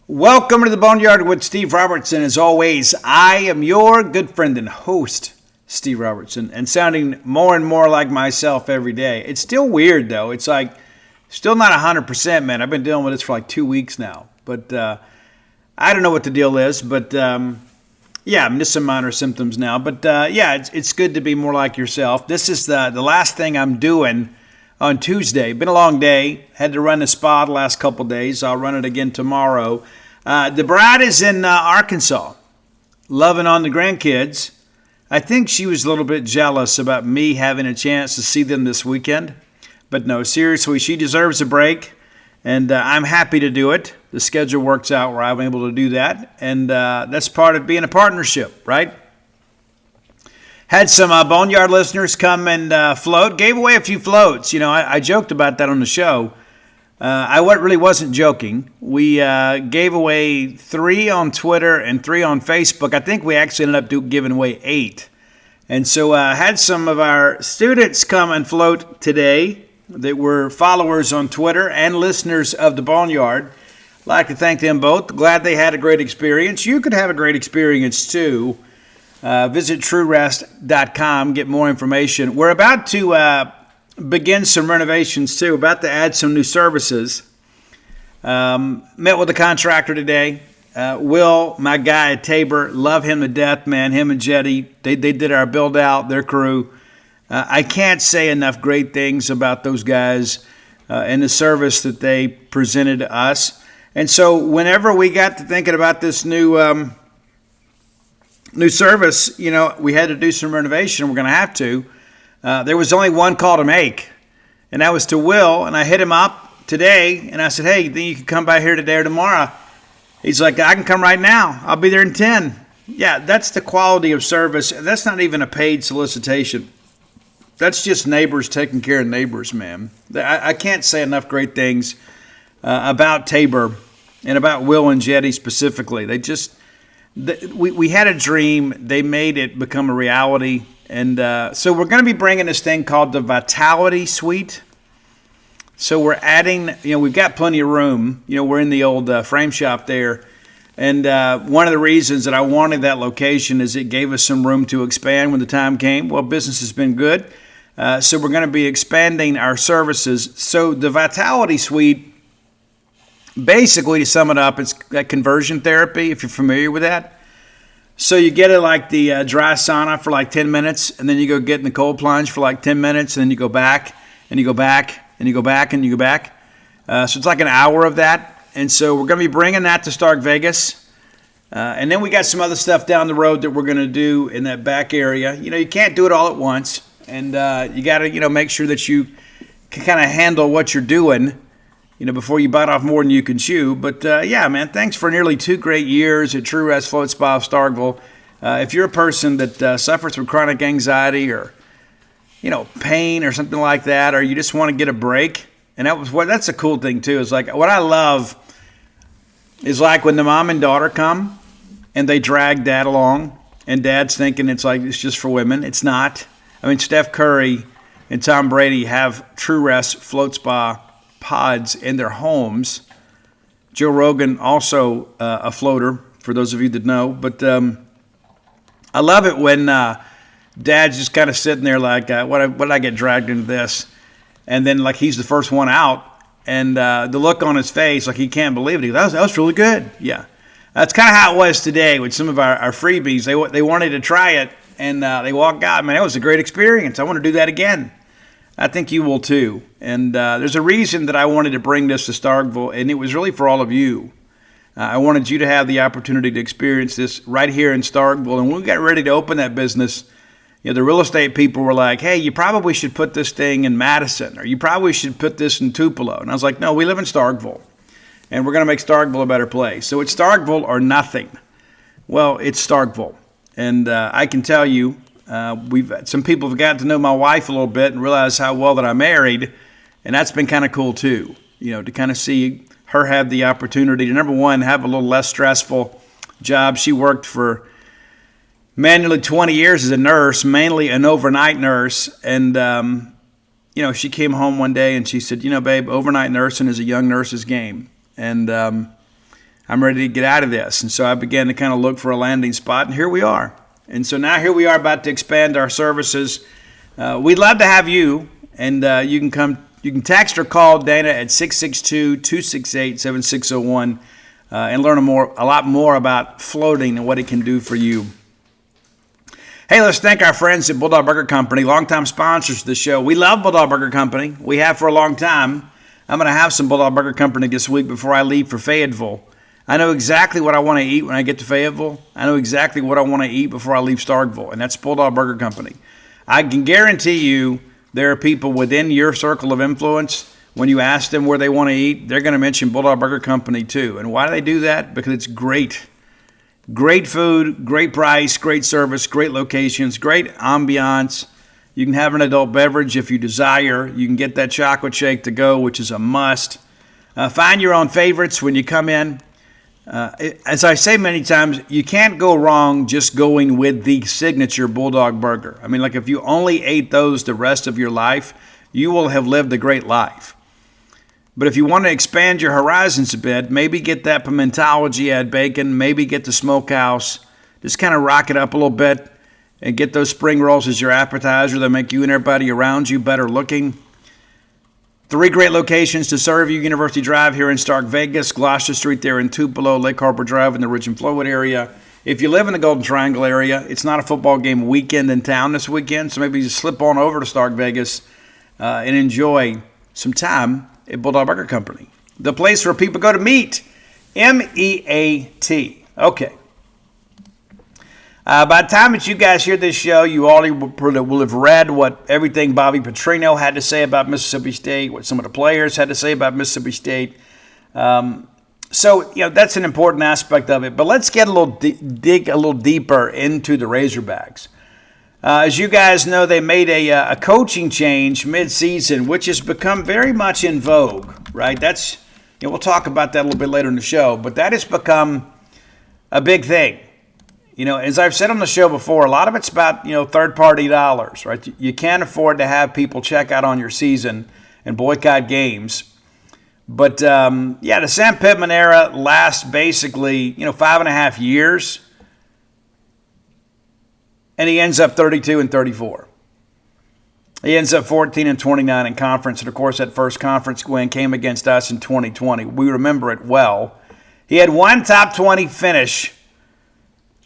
Welcome to the Boneyard with Steve Robertson. As always, I am your good friend and host, Steve Robertson, and sounding more and more like myself every day. It's still weird, though. It's like still not 100%, man. I've been dealing with this for like 2 weeks now. But I don't know what the deal is. But yeah, I'm just some minor symptoms now. But yeah, it's good to be more like yourself. This is the last thing I'm doing on Tuesday. Been a long day. Had to run the spa the last couple days. I'll run it again tomorrow. The bride is in Arkansas, loving on the grandkids. I think she was a little bit jealous about me having a chance to see them this weekend. But no, seriously, she deserves a break, and I'm happy to do it. The schedule works out where I'm able to do that, and that's part of being a partnership, right? Had some Boneyard listeners come and float. Gave away a few floats. You know, I joked about that on the show. I really wasn't joking. We gave away 3 on Twitter and 3 on Facebook. I think we actually ended up giving away 8. And so I had some of our students come and float today that were followers on Twitter and listeners of the Boneyard. I'd like to thank them both. Glad they had a great experience. You could have a great experience too. Visit TrueRest.com, get more information. We're about to begin some renovations too. About to add some new services. Met with the contractor today. Will, my guy at Tabor, love him to death, man. Him and Jetty, they did our build out, their crew. I can't say enough great things about those guys and the service that they presented to us. And so whenever we got to thinking about this new service, you know, we had to do some renovation. We're going to have to. There was only one call to make, and that was to Will, and I hit him up today, and I said, hey, you think you can come by here today or tomorrow? He's like, I can come right now. I'll be there in 10. Yeah, that's the quality of service. That's not even a paid solicitation. That's just neighbors taking care of neighbors, man. I can't say enough great things about Tabor and about Will and Jetty specifically. We had a dream. They made it become a reality. And so we're going to be bringing this thing called the Vitality Suite. So we're adding, we've got plenty of room. We're in the old frame shop there. And one of the reasons that I wanted that location is it gave us some room to expand when the time came. Well, business has been good. So we're going to be expanding our services. So the Vitality Suite, basically to sum it up, it's that conversion therapy, if you're familiar with that. So you get it like the dry sauna for like 10 minutes, and then you go get in the cold plunge for like 10 minutes, and then you go back, and you go back, and you go back, and you go back. So it's like an hour of that. And so we're going to be bringing that to Stark Vegas. And then we got some other stuff down the road that we're going to do in that back area. You can't do it all at once, and you got to, make sure that you can kind of handle what you're doing, before you bite off more than you can chew. But yeah, man, thanks for nearly 2 great years at True Rest Float Spa of Starkville. If you're a person that suffers from chronic anxiety or, pain or something like that, or you just want to get a break, and that's a cool thing too. Is like what I love is like when the mom and daughter come and they drag dad along, and dad's thinking it's just for women. It's not. I mean, Steph Curry and Tom Brady have True Rest Float Spa pods in their homes. Joe Rogan also a floater, for those of you that know. But I love it when dad's just kind of sitting there like, what did I get dragged into this? And then like he's the first one out, and the look on his face, like he can't believe it. He goes, that was really good. Yeah, that's kind of how it was today with some of our freebies. They wanted to try it, and they walked out. Man, it was a great experience. I want to do that again. I think you will too. And there's a reason that I wanted to bring this to Starkville, and it was really for all of you. I wanted you to have the opportunity to experience this right here in Starkville. And when we got ready to open that business, the real estate people were like, hey, you probably should put this thing in Madison, or you probably should put this in Tupelo. And I was like, no, we live in Starkville, and we're going to make Starkville a better place. So it's Starkville or nothing. Well, it's Starkville. And I can tell you, some people have gotten to know my wife a little bit and realize how well that I'm married, and that's been kind of cool too. To kind of see her have the opportunity to, number one, have a little less stressful job. She worked for nearly 20 years as a nurse, mainly an overnight nurse, and she came home one day and she said, babe, overnight nursing is a young nurse's game, and I I'm ready to get out of this. And so I began to kind of look for a landing spot, and here we are. And so now here we are about to expand our services. We'd love to have you, and you can come. You can text or call Dana at 662-268-7601 and learn a lot more about floating and what it can do for you. Hey, let's thank our friends at Bulldog Burger Company, longtime sponsors of the show. We love Bulldog Burger Company. We have for a long time. I'm going to have some Bulldog Burger Company this week before I leave for Fayetteville. I know exactly what I want to eat when I get to Fayetteville. I know exactly what I want to eat before I leave Starkville, and that's Bulldog Burger Company. I can guarantee you there are people within your circle of influence, when you ask them where they want to eat, they're going to mention Bulldog Burger Company too. And why do they do that? Because it's great. Great food, great price, great service, great locations, great ambiance. You can have an adult beverage if you desire. You can get that chocolate shake to go, which is a must. Find your own favorites when you come in. As I say many times, you can't go wrong just going with the signature Bulldog Burger. I mean, like if you only ate those the rest of your life, you will have lived a great life. But if you want to expand your horizons a bit, maybe get that pimentology, add bacon, maybe get the smokehouse, just kind of rock it up a little bit and get those spring rolls as your appetizer that make you and everybody around you better looking. 3 great locations to serve you: University Drive here in Stark Vegas, Gloucester Street there in Tupelo, Lake Harbor Drive in the Ridge and Flowood area. If you live in the Golden Triangle area, it's not a football game weekend in town this weekend, so maybe just slip on over to Stark Vegas and enjoy some time at Bulldog Burger Company, the place where people go to meet. M-E-A-T. Okay. By the time that you guys hear this show, you already will have read what everything Bobby Petrino had to say about Mississippi State, what some of the players had to say about Mississippi State. So, that's an important aspect of it. But let's get dig a little deeper into the Razorbacks. As you guys know, they made a coaching change mid-season, which has become very much in vogue, right? That's we'll talk about that a little bit later in the show, but that has become a big thing. As I've said on the show before, a lot of it's about, third-party dollars, right? You can't afford to have people check out on your season and boycott games. But, the Sam Pittman era lasts basically, 5.5 years. And he ends up 32-34. He ends up 14-29 in conference. And, of course, that first conference win came against us in 2020. We remember it well. He had one top 20 finish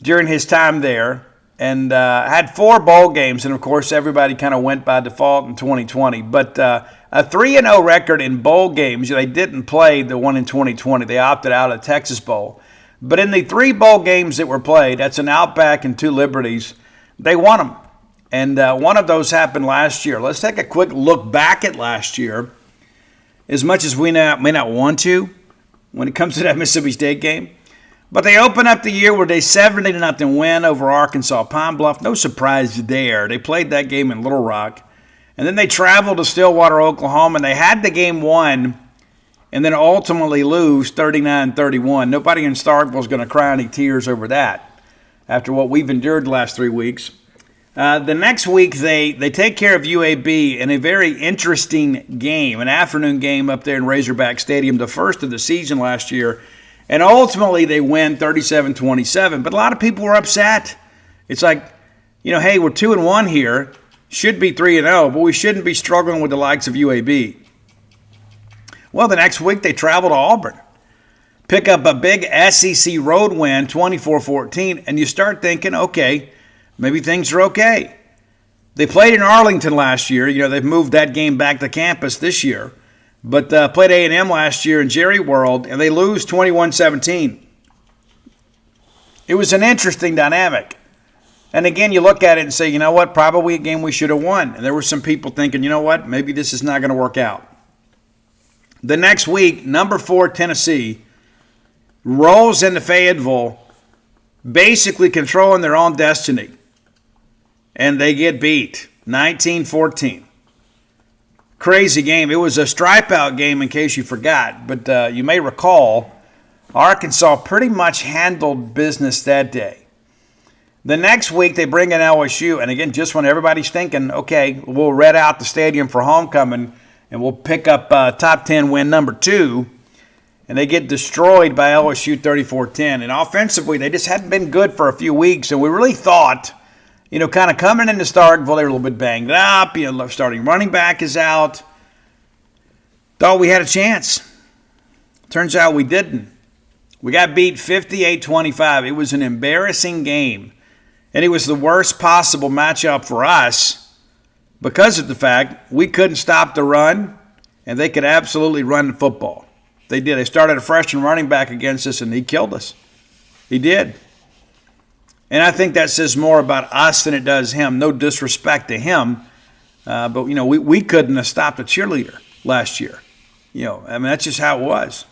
during his time there and had 4 bowl games. And, of course, everybody kind of went by default in 2020. But a 3-0 record in bowl games. They didn't play the one in 2020. They opted out of Texas Bowl. But in the 3 bowl games that were played, that's an Outback and 2 Liberties, they won them. And one of those happened last year. Let's take a quick look back at last year. As much as we may not want to when it comes to that Mississippi State game. But they open up the year with a 70-0 win over Arkansas Pine Bluff. No surprise there. They played that game in Little Rock. And then they traveled to Stillwater, Oklahoma, and they had the game won and then ultimately lose 39-31. Nobody in Starkville is going to cry any tears over that after what we've endured the last 3 weeks. The next week, they take care of UAB in a very interesting game, an afternoon game up there in Razorback Stadium, the first of the season last year. And ultimately, they win 37-27. But a lot of people were upset. It's like, hey, we're 2-1 here. Should be 3-0, but we shouldn't be struggling with the likes of UAB. Well, the next week, they travel to Auburn. Pick up a big SEC road win, 24-14. And you start thinking, okay, maybe things are okay. They played in Arlington last year. They've moved that game back to campus this year. But played A&M last year in Jerry World, and they lose 21-17. It was an interesting dynamic. And again, you look at it and say, you know what, probably a game we should have won. And there were some people thinking, you know what, maybe this is not going to work out. The next week, number 4 Tennessee rolls into Fayetteville, basically controlling their own destiny. And they get beat, 19-14. Crazy game. It was a stripe-out game in case you forgot. But you may recall, Arkansas pretty much handled business that day. The next week, they bring in LSU. And again, just when everybody's thinking, okay, we'll red out the stadium for homecoming and we'll pick up top 10 win number 2. and they get destroyed by LSU 34-10. And offensively, they just hadn't been good for a few weeks, and we really thought, kind of coming into Starkville, they were a little bit banged up. Starting running back is out. Thought we had a chance. Turns out we didn't. We got beat 58-25. It was an embarrassing game, and it was the worst possible matchup for us because of the fact we couldn't stop the run, and they could absolutely run the football. They did. They started a freshman running back against us, and he killed us. He did. And I think that says more about us than it does him. No disrespect to him, but we couldn't have stopped a cheerleader last year. That's just how it was.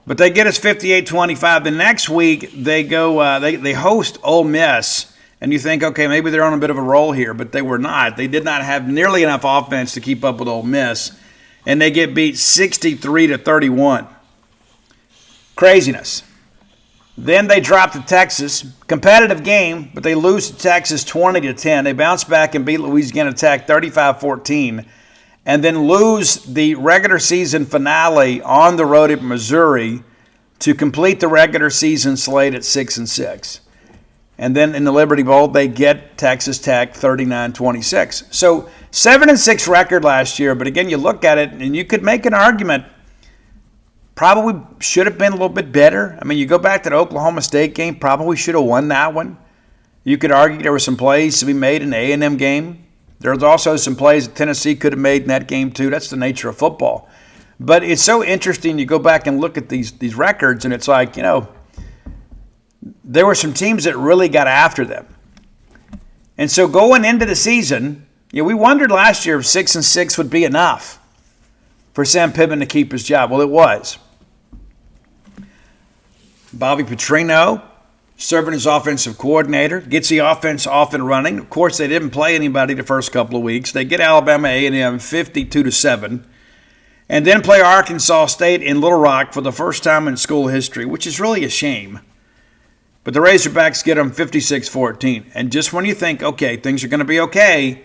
But they get us 58-25. The next week they go. They host Ole Miss, and you think, okay, maybe they're on a bit of a roll here, but they were not. They did not have nearly enough offense to keep up with Ole Miss, and they get beat 63-31. Craziness. Then they drop to Texas. Competitive game, but they lose to Texas 20-10. They bounce back and beat Louisiana Tech 35-14. And then lose the regular season finale on the road at Missouri to complete the regular season slate at 6-6. And then in the Liberty Bowl, they get Texas Tech 39-26. So 7-6 record last year, but again, you look at it and you could make an argument probably should have been a little bit better. I mean, you go back to the Oklahoma State game, probably should have won that one. You could argue there were some plays to be made in the A&M game. There's also some plays that Tennessee could have made in that game too. That's the nature of football. But it's so interesting. You go back and look at these records, and it's like, there were some teams that really got after them. And so going into the season, we wondered last year if 6-6 would be enough for Sam Pittman to keep his job. Well, it was. Bobby Petrino, serving as offensive coordinator, gets the offense off and running. Of course, they didn't play anybody the first couple of weeks. They get Alabama A&M 52-7, and then play Arkansas State in Little Rock for the first time in school history, which is really a shame. But the Razorbacks get them 56-14. And just when you think, okay, things are going to be okay,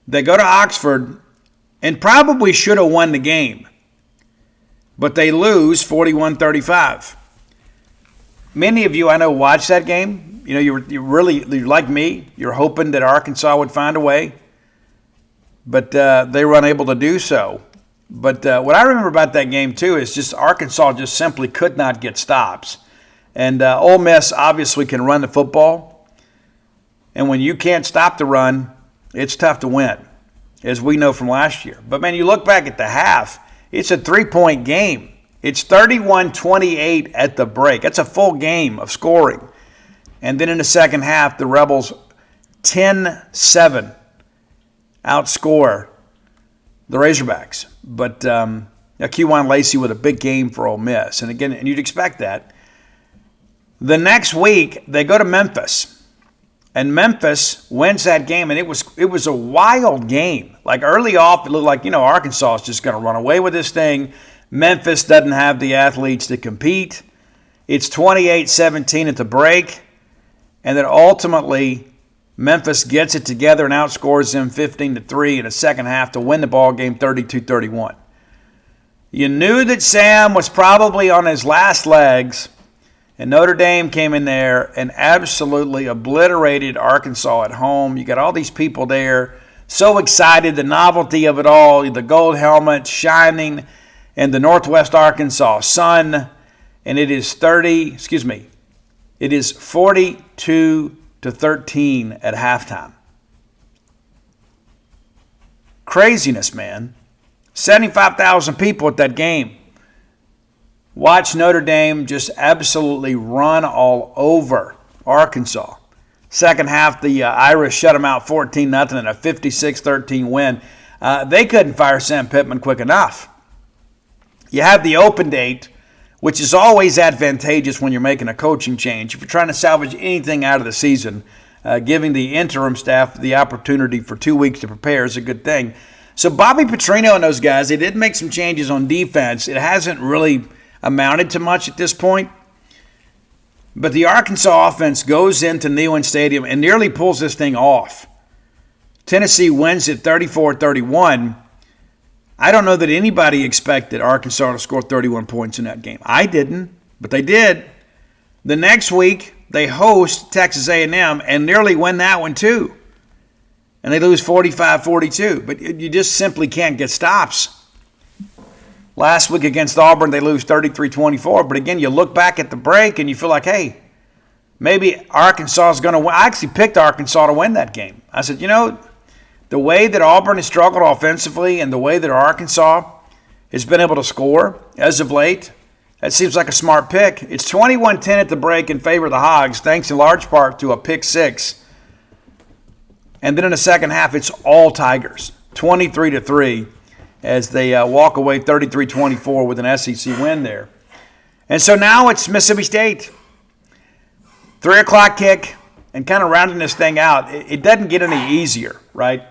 they go to Oxford and probably should have won the game. But they lose 41-35. Many of you I know watched that game. You're like me. You're hoping that Arkansas would find a way, but they were unable to do so. But what I remember about that game too is just Arkansas just simply could not get stops, and Ole Miss obviously can run the football, and when you can't stop the run, it's tough to win, as we know from last year. But man, you look back at the half; it's a 3-point game. It's 31-28 at the break. That's a full game of scoring. And then in the second half, the Rebels 10-7 outscore the Razorbacks. But Kewan Lacey with a big game for Ole Miss. And again, and you'd expect that. The next week, they go to Memphis. And Memphis wins that game, and it was a wild game. Like early off, it looked like, Arkansas is just going to run away with this thing. Memphis doesn't have the athletes to compete. It's 28-17 at the break. And then ultimately, Memphis gets it together and outscores them 15-3 in the second half to win the ball game 32-31. You knew that Sam was probably on his last legs, and Notre Dame came in there and absolutely obliterated Arkansas at home. You got all these people there, so excited, the novelty of it all, the gold helmet shining, and the Northwest Arkansas sun, and it is 42-13 at halftime. Craziness, man. 75,000 people at that game. Watch Notre Dame just absolutely run all over Arkansas. Second half, the Irish shut them out 14-0 in a 56-13 win. They couldn't fire Sam Pittman quick enough. You have the open date, which is always advantageous when you're making a coaching change. If you're trying to salvage anything out of the season, giving the interim staff the opportunity for 2 weeks to prepare is a good thing. So Bobby Petrino and those guys, they did make some changes on defense. It hasn't really amounted to much at this point. But the Arkansas offense goes into Neyland Stadium and nearly pulls this thing off. Tennessee wins it 34-31. I don't know that anybody expected Arkansas to score 31 points in that game. I didn't, but they did. The next week, they host Texas A&M and nearly win that one too. And they lose 45-42. But you just simply can't get stops. Last week against Auburn, they lose 33-24. But again, you look back at the break and you feel like, hey, maybe Arkansas is going to win. I actually picked Arkansas to win that game. I said, the way that Auburn has struggled offensively and the way that Arkansas has been able to score as of late, that seems like a smart pick. It's 21-10 at the break in favor of the Hogs, thanks in large part to a pick six. And then in the second half, it's all Tigers, 23-3, as they walk away 33-24 with an SEC win there. And so now it's Mississippi State. 3 o'clock kick, and kind of rounding this thing out, it doesn't get any easier, right?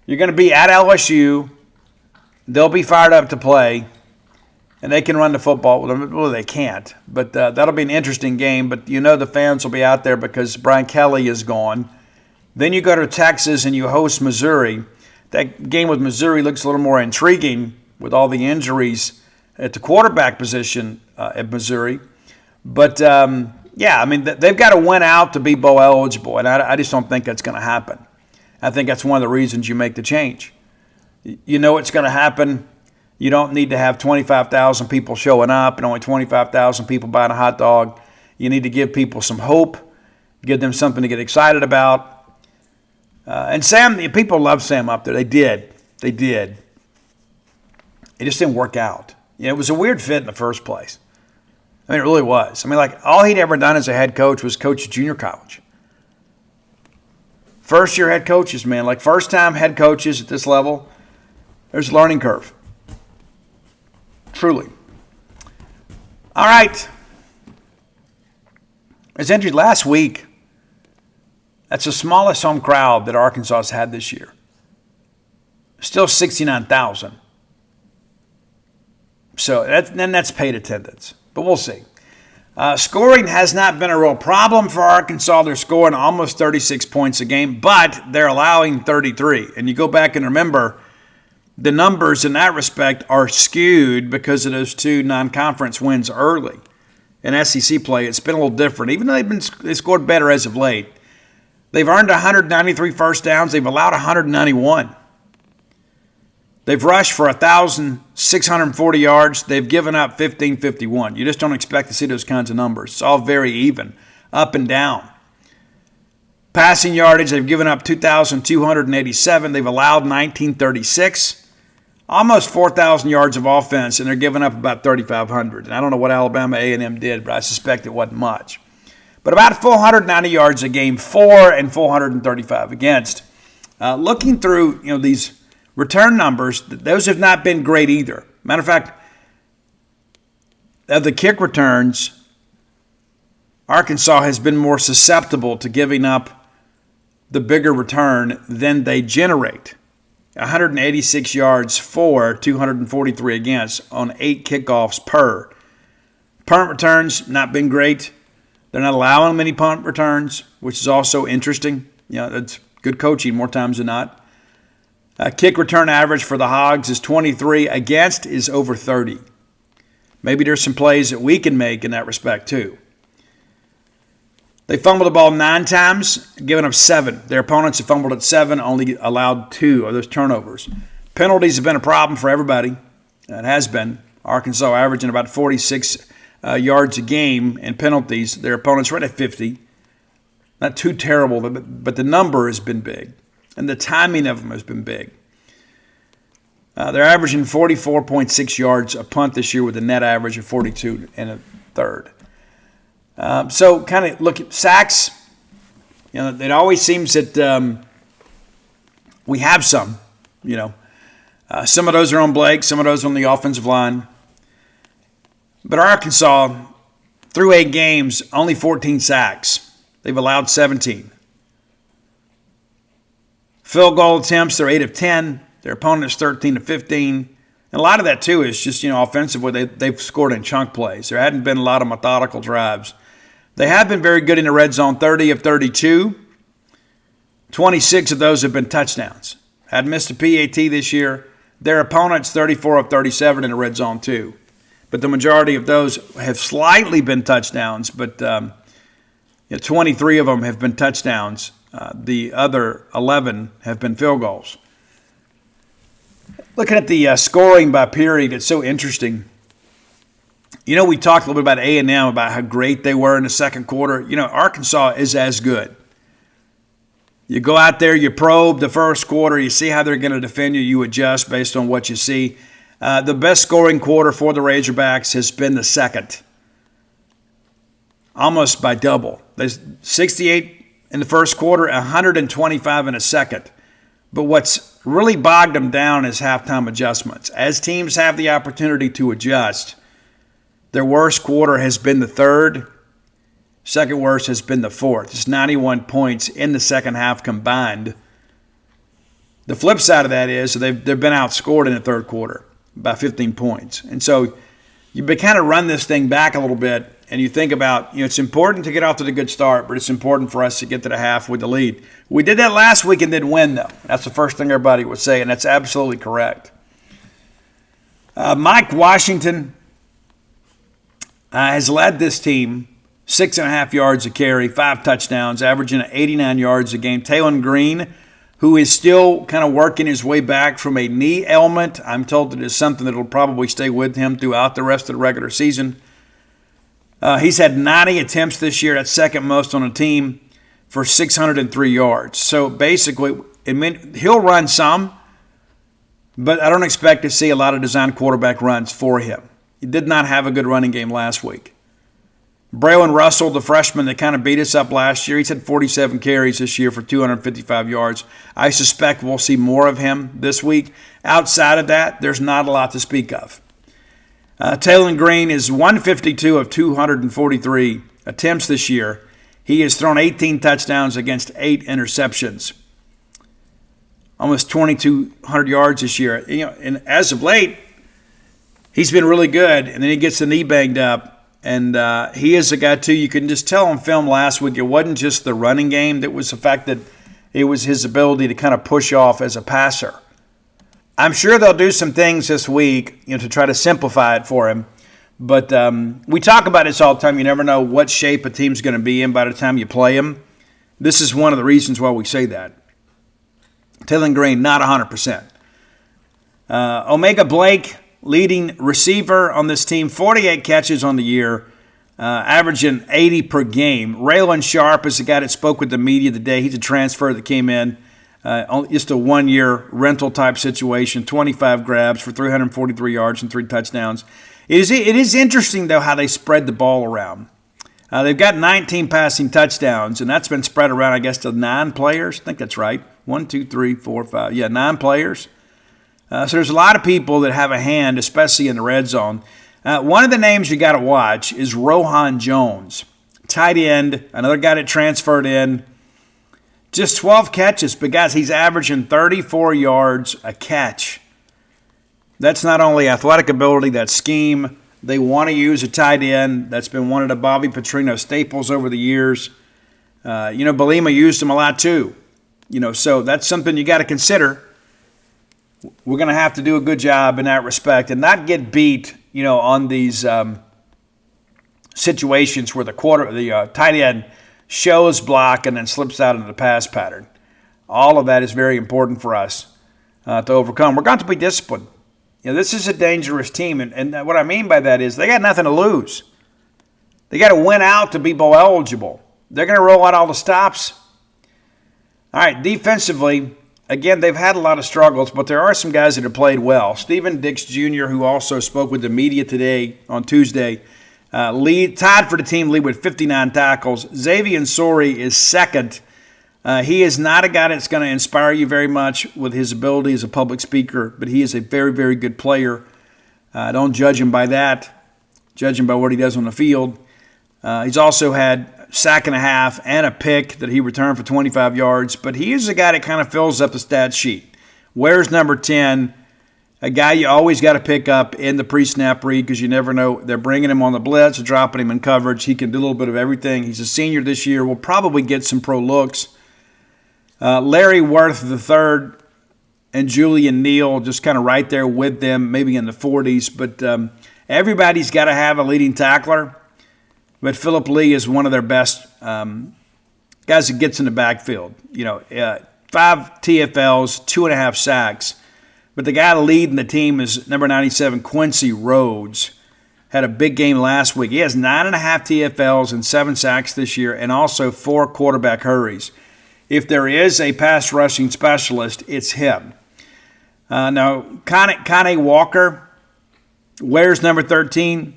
You're going to be at LSU. They'll be fired up to play, and they can run the football. Well, they can't, but that'll be an interesting game. But the fans will be out there because Brian Kelly is gone. Then you go to Texas and you host Missouri. That game with Missouri looks a little more intriguing with all the injuries at the quarterback position at Missouri. But, they've got to win out to be bowl eligible, and I just don't think that's going to happen. I think that's one of the reasons you make the change. It's going to happen. You don't need to have 25,000 people showing up and only 25,000 people buying a hot dog. You need to give people some hope, give them something to get excited about. And Sam, people love Sam up there. They did. It just didn't work out. It was a weird fit in the first place. It really was. All he'd ever done as a head coach was coach at junior college. First-year head coaches, man, first-time head coaches at this level, there's a learning curve. Truly. All right. As entered last week, that's the smallest home crowd that Arkansas has had this year. Still 69,000. So that's paid attendance. But we'll see. Scoring has not been a real problem for Arkansas. They're scoring almost 36 points a game, but they're allowing 33. And you go back and remember, the numbers in that respect are skewed because of those two non-conference wins early. In SEC play, it's been a little different. Even though they scored better as of late, they've earned 193 first downs. They've allowed 191. They've rushed for 1,640 yards. They've given up 1,551. You just don't expect to see those kinds of numbers. It's all very even, up and down. Passing yardage, they've given up 2,287. They've allowed 1,936. Almost 4,000 yards of offense, and they're giving up about 3,500. And I don't know what Alabama A&M did, but I suspect it wasn't much. But about 490 yards a game for and 435 against. Looking through these return numbers, those have not been great either. Matter of fact, of the kick returns, Arkansas has been more susceptible to giving up the bigger return than they generate. 186 yards for, 243 against on 8 kickoffs per. Punt returns, not been great. They're not allowing many punt returns, which is also interesting. That's good coaching more times than not. Kick return average for the Hogs is 23. Against is over 30. Maybe there's some plays that we can make in that respect too. They fumbled the ball 9 times, giving up 7. Their opponents have fumbled at 7, only allowed 2 of those turnovers. Penalties have been a problem for everybody. It has been. Arkansas averaging about 46 yards a game in penalties. Their opponents right at 50. Not too terrible, but the number has been big. And the timing of them has been big. They're averaging 44.6 yards a punt this year with a net average of 42 and a third. So kind of look at sacks. It always seems that we have some. Some of those are on Blake, some of those on the offensive line. But Arkansas, through 8 games, only 14 sacks. They've allowed 17. Field goal attempts, they're 8 of 10. Their opponent's 13 of 15. And a lot of that, too, is just, offensively, they've scored in chunk plays. There hadn't been a lot of methodical drives. They have been very good in the red zone, 30 of 32. 26 of those have been touchdowns. Hadn't missed a PAT this year. Their opponents 34 of 37 in the red zone too. But the majority of those have slightly been touchdowns, but 23 of them have been touchdowns. The other 11 have been field goals. Looking at the scoring by period, it's so interesting. We talked a little bit about A&M, about how great they were in the second quarter. Arkansas is as good. You go out there, you probe the first quarter, you see how they're going to defend you, you adjust based on what you see. The best scoring quarter for the Razorbacks has been the second, almost by double. There's 68 in the first quarter, 125 in the second. But what's really bogged them down is halftime adjustments. As teams have the opportunity to adjust, their worst quarter has been the third. Second worst has been the fourth. It's 91 points in the second half combined. The flip side of that is they've been outscored in the third quarter by 15 points. And so you kind of run this thing back a little bit, and you think about, it's important to get off to the good start, but it's important for us to get to the half with the lead. We did that last week and didn't win, though. That's the first thing everybody would say, and that's absolutely correct. Mike Washington has led this team 6.5 yards a carry, 5 touchdowns, averaging 89 yards a game. Taylon Green, who is still kind of working his way back from a knee ailment. I'm told that it's something that will probably stay with him throughout the rest of the regular season. He's had 90 attempts this year. That's second most on the team for 603 yards. So basically, he'll run some, but I don't expect to see a lot of design quarterback runs for him. He did not have a good running game last week. Braylon Russell, the freshman that kind of beat us up last year, he's had 47 carries this year for 255 yards. I suspect we'll see more of him this week. Outside of that, there's not a lot to speak of. Taylon Green is 152 of 243 attempts this year. He has thrown 18 touchdowns against 8 interceptions. Almost 2,200 yards this year. And as of late, he's been really good, and then he gets the knee banged up. And he is a guy, too, you can just tell on film last week, it wasn't just the running game. That was the fact that it was his ability to kind of push off as a passer. I'm sure they'll do some things this week, to try to simplify it for him. But we talk about this all the time. You never know what shape a team's going to be in by the time you play him. This is one of the reasons why we say that. Taylon Green, not 100%. Omega Blake, leading receiver on this team, 48 catches on the year, averaging 80 per game. Raylan Sharp is the guy that spoke with the media today. He's a transfer that came in, just a one-year rental type situation, 25 grabs for 343 yards and 3 touchdowns. It is interesting, though, how they spread the ball around. They've got 19 passing touchdowns, and that's been spread around, I guess, to 9 players. I think that's right. 1, 2, 3, 4, 5. Yeah, 9 players. So there's a lot of people that have a hand, especially in the red zone. One of the names you got to watch is Rohan Jones, tight end, another guy that transferred in. Just 12 catches, but guys, he's averaging 34 yards a catch. That's not only athletic ability, that's scheme. They want to use a tight end. That's been one of the Bobby Petrino staples over the years. Belima used him a lot too. So that's something you got to consider. We're going to have to do a good job in that respect and not get beat, on these situations where the tight end shows block and then slips out into the pass pattern. All of that is very important for us to overcome. We're going to be disciplined. This is a dangerous team, and what I mean by that is they got nothing to lose. They got to win out to be bowl eligible. They're going to roll out all the stops. All right, defensively, again, they've had a lot of struggles, but there are some guys that have played well. Steven Dix Jr., who also spoke with the media today on Tuesday, tied for the team lead with 59 tackles. Xavier Sori is second. He is not a guy that's going to inspire you very much with his ability as a public speaker, but he is a very, very good player. Don't judge him by that. Judge him by what he does on the field. He's also had sack and a half and a pick that he returned for 25 yards, but he is a guy that kind of fills up the stat sheet. Where's number 10? A guy you always got to pick up in the pre-snap read because you never know. They're bringing him on the blitz or dropping him in coverage. He can do a little bit of everything. He's a senior this year. Will probably get some pro looks. Larry Worth III and Julian Neal just kind of right there with them, maybe in the 40s. But everybody's got to have a leading tackler. But Phillip Lee is one of their best guys that gets in the backfield. 5 TFLs, 2.5 sacks. But the guy leading the team is number 97, Quincy Rhodes. Had a big game last week. He has 9.5 TFLs and 7 sacks this year, and also 4 quarterback hurries. If there is a pass rushing specialist, it's him. Now, Connie Walker wears number 13.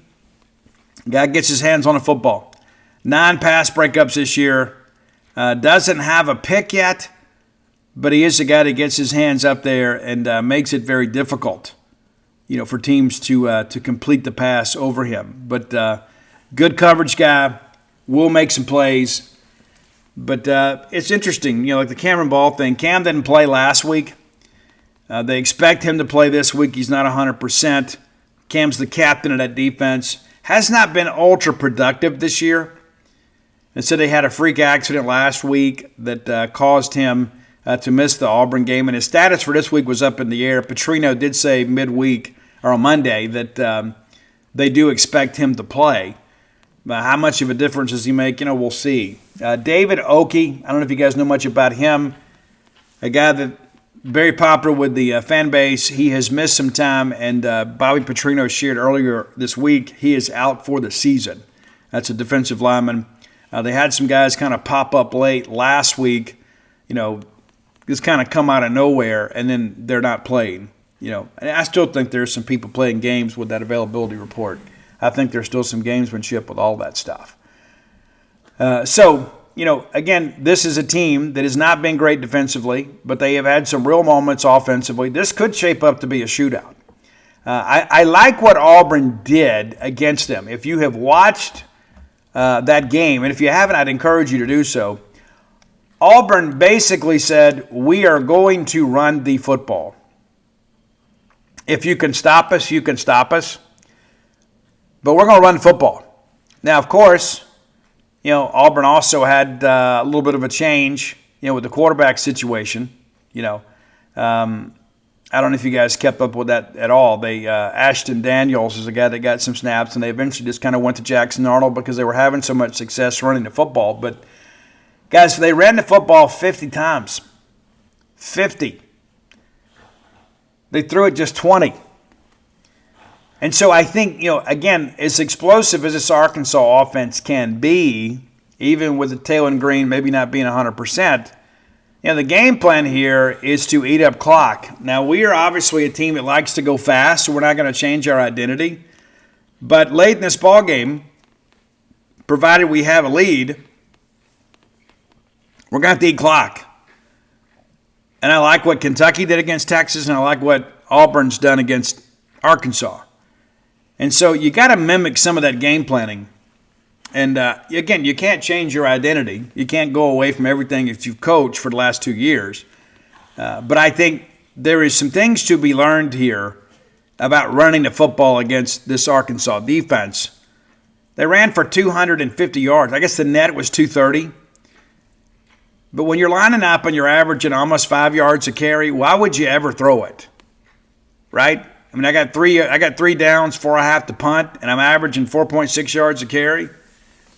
Guy gets his hands on a football. 9 pass breakups this year. Doesn't have a pick yet, but he is a guy that gets his hands up there and makes it very difficult, for teams to complete the pass over him. But good coverage guy, will make some plays. But it's interesting, like the Cameron Ball thing. Cam didn't play last week. They expect him to play this week. He's not 100%. Cam's the captain of that defense. Has not been ultra productive this year. And so they had a freak accident last week that caused him to miss the Auburn game. And his status for this week was up in the air. Petrino did say midweek or on Monday that they do expect him to play. How much of a difference does he make? We'll see. David Oki, I don't know if you guys know much about him. A guy that very popular with the fan base. He has missed some time, and Bobby Petrino shared earlier this week he is out for the season. That's a defensive lineman. They had some guys kind of pop up late last week, just kind of come out of nowhere, and then they're not playing. And I still think there's some people playing games with that availability report. I think there's still some gamesmanship with all that stuff. Again, this is a team that has not been great defensively, but they have had some real moments offensively. This could shape up to be a shootout. I like what Auburn did against them. If you have watched that game, and if you haven't, I'd encourage you to do so. Auburn basically said, we are going to run the football. If you can stop us, you can stop us. But we're going to run football. Now, of course, Auburn also had a little bit of a change, with the quarterback situation. I don't know if you guys kept up with that at all. They Ashton Daniels is a guy that got some snaps, and they eventually just kind of went to Jackson Arnold because they were having so much success running the football. But, guys, they ran the football 50 times. 50. They threw it just 20. And so I think, again, as explosive as this Arkansas offense can be, even with the Taylor Green maybe not being 100%, the game plan here is to eat up clock. Now, we are obviously a team that likes to go fast, so we're not going to change our identity. But late in this ball game, provided we have a lead, we're going to have to eat clock. And I like what Kentucky did against Texas, and I like what Auburn's done against Arkansas. And so you got to mimic some of that game planning. And, again, you can't change your identity. You can't go away from everything that you've coached for the last 2 years. But I think there is some things to be learned here about running the football against this Arkansas defense. They ran for 250 yards. I guess the net was 230. But when you're lining up and you're averaging almost 5 yards a carry, why would you ever throw it? Right? I mean, I got three downs, 4 I have to punt, and I'm averaging 4.6 yards a carry.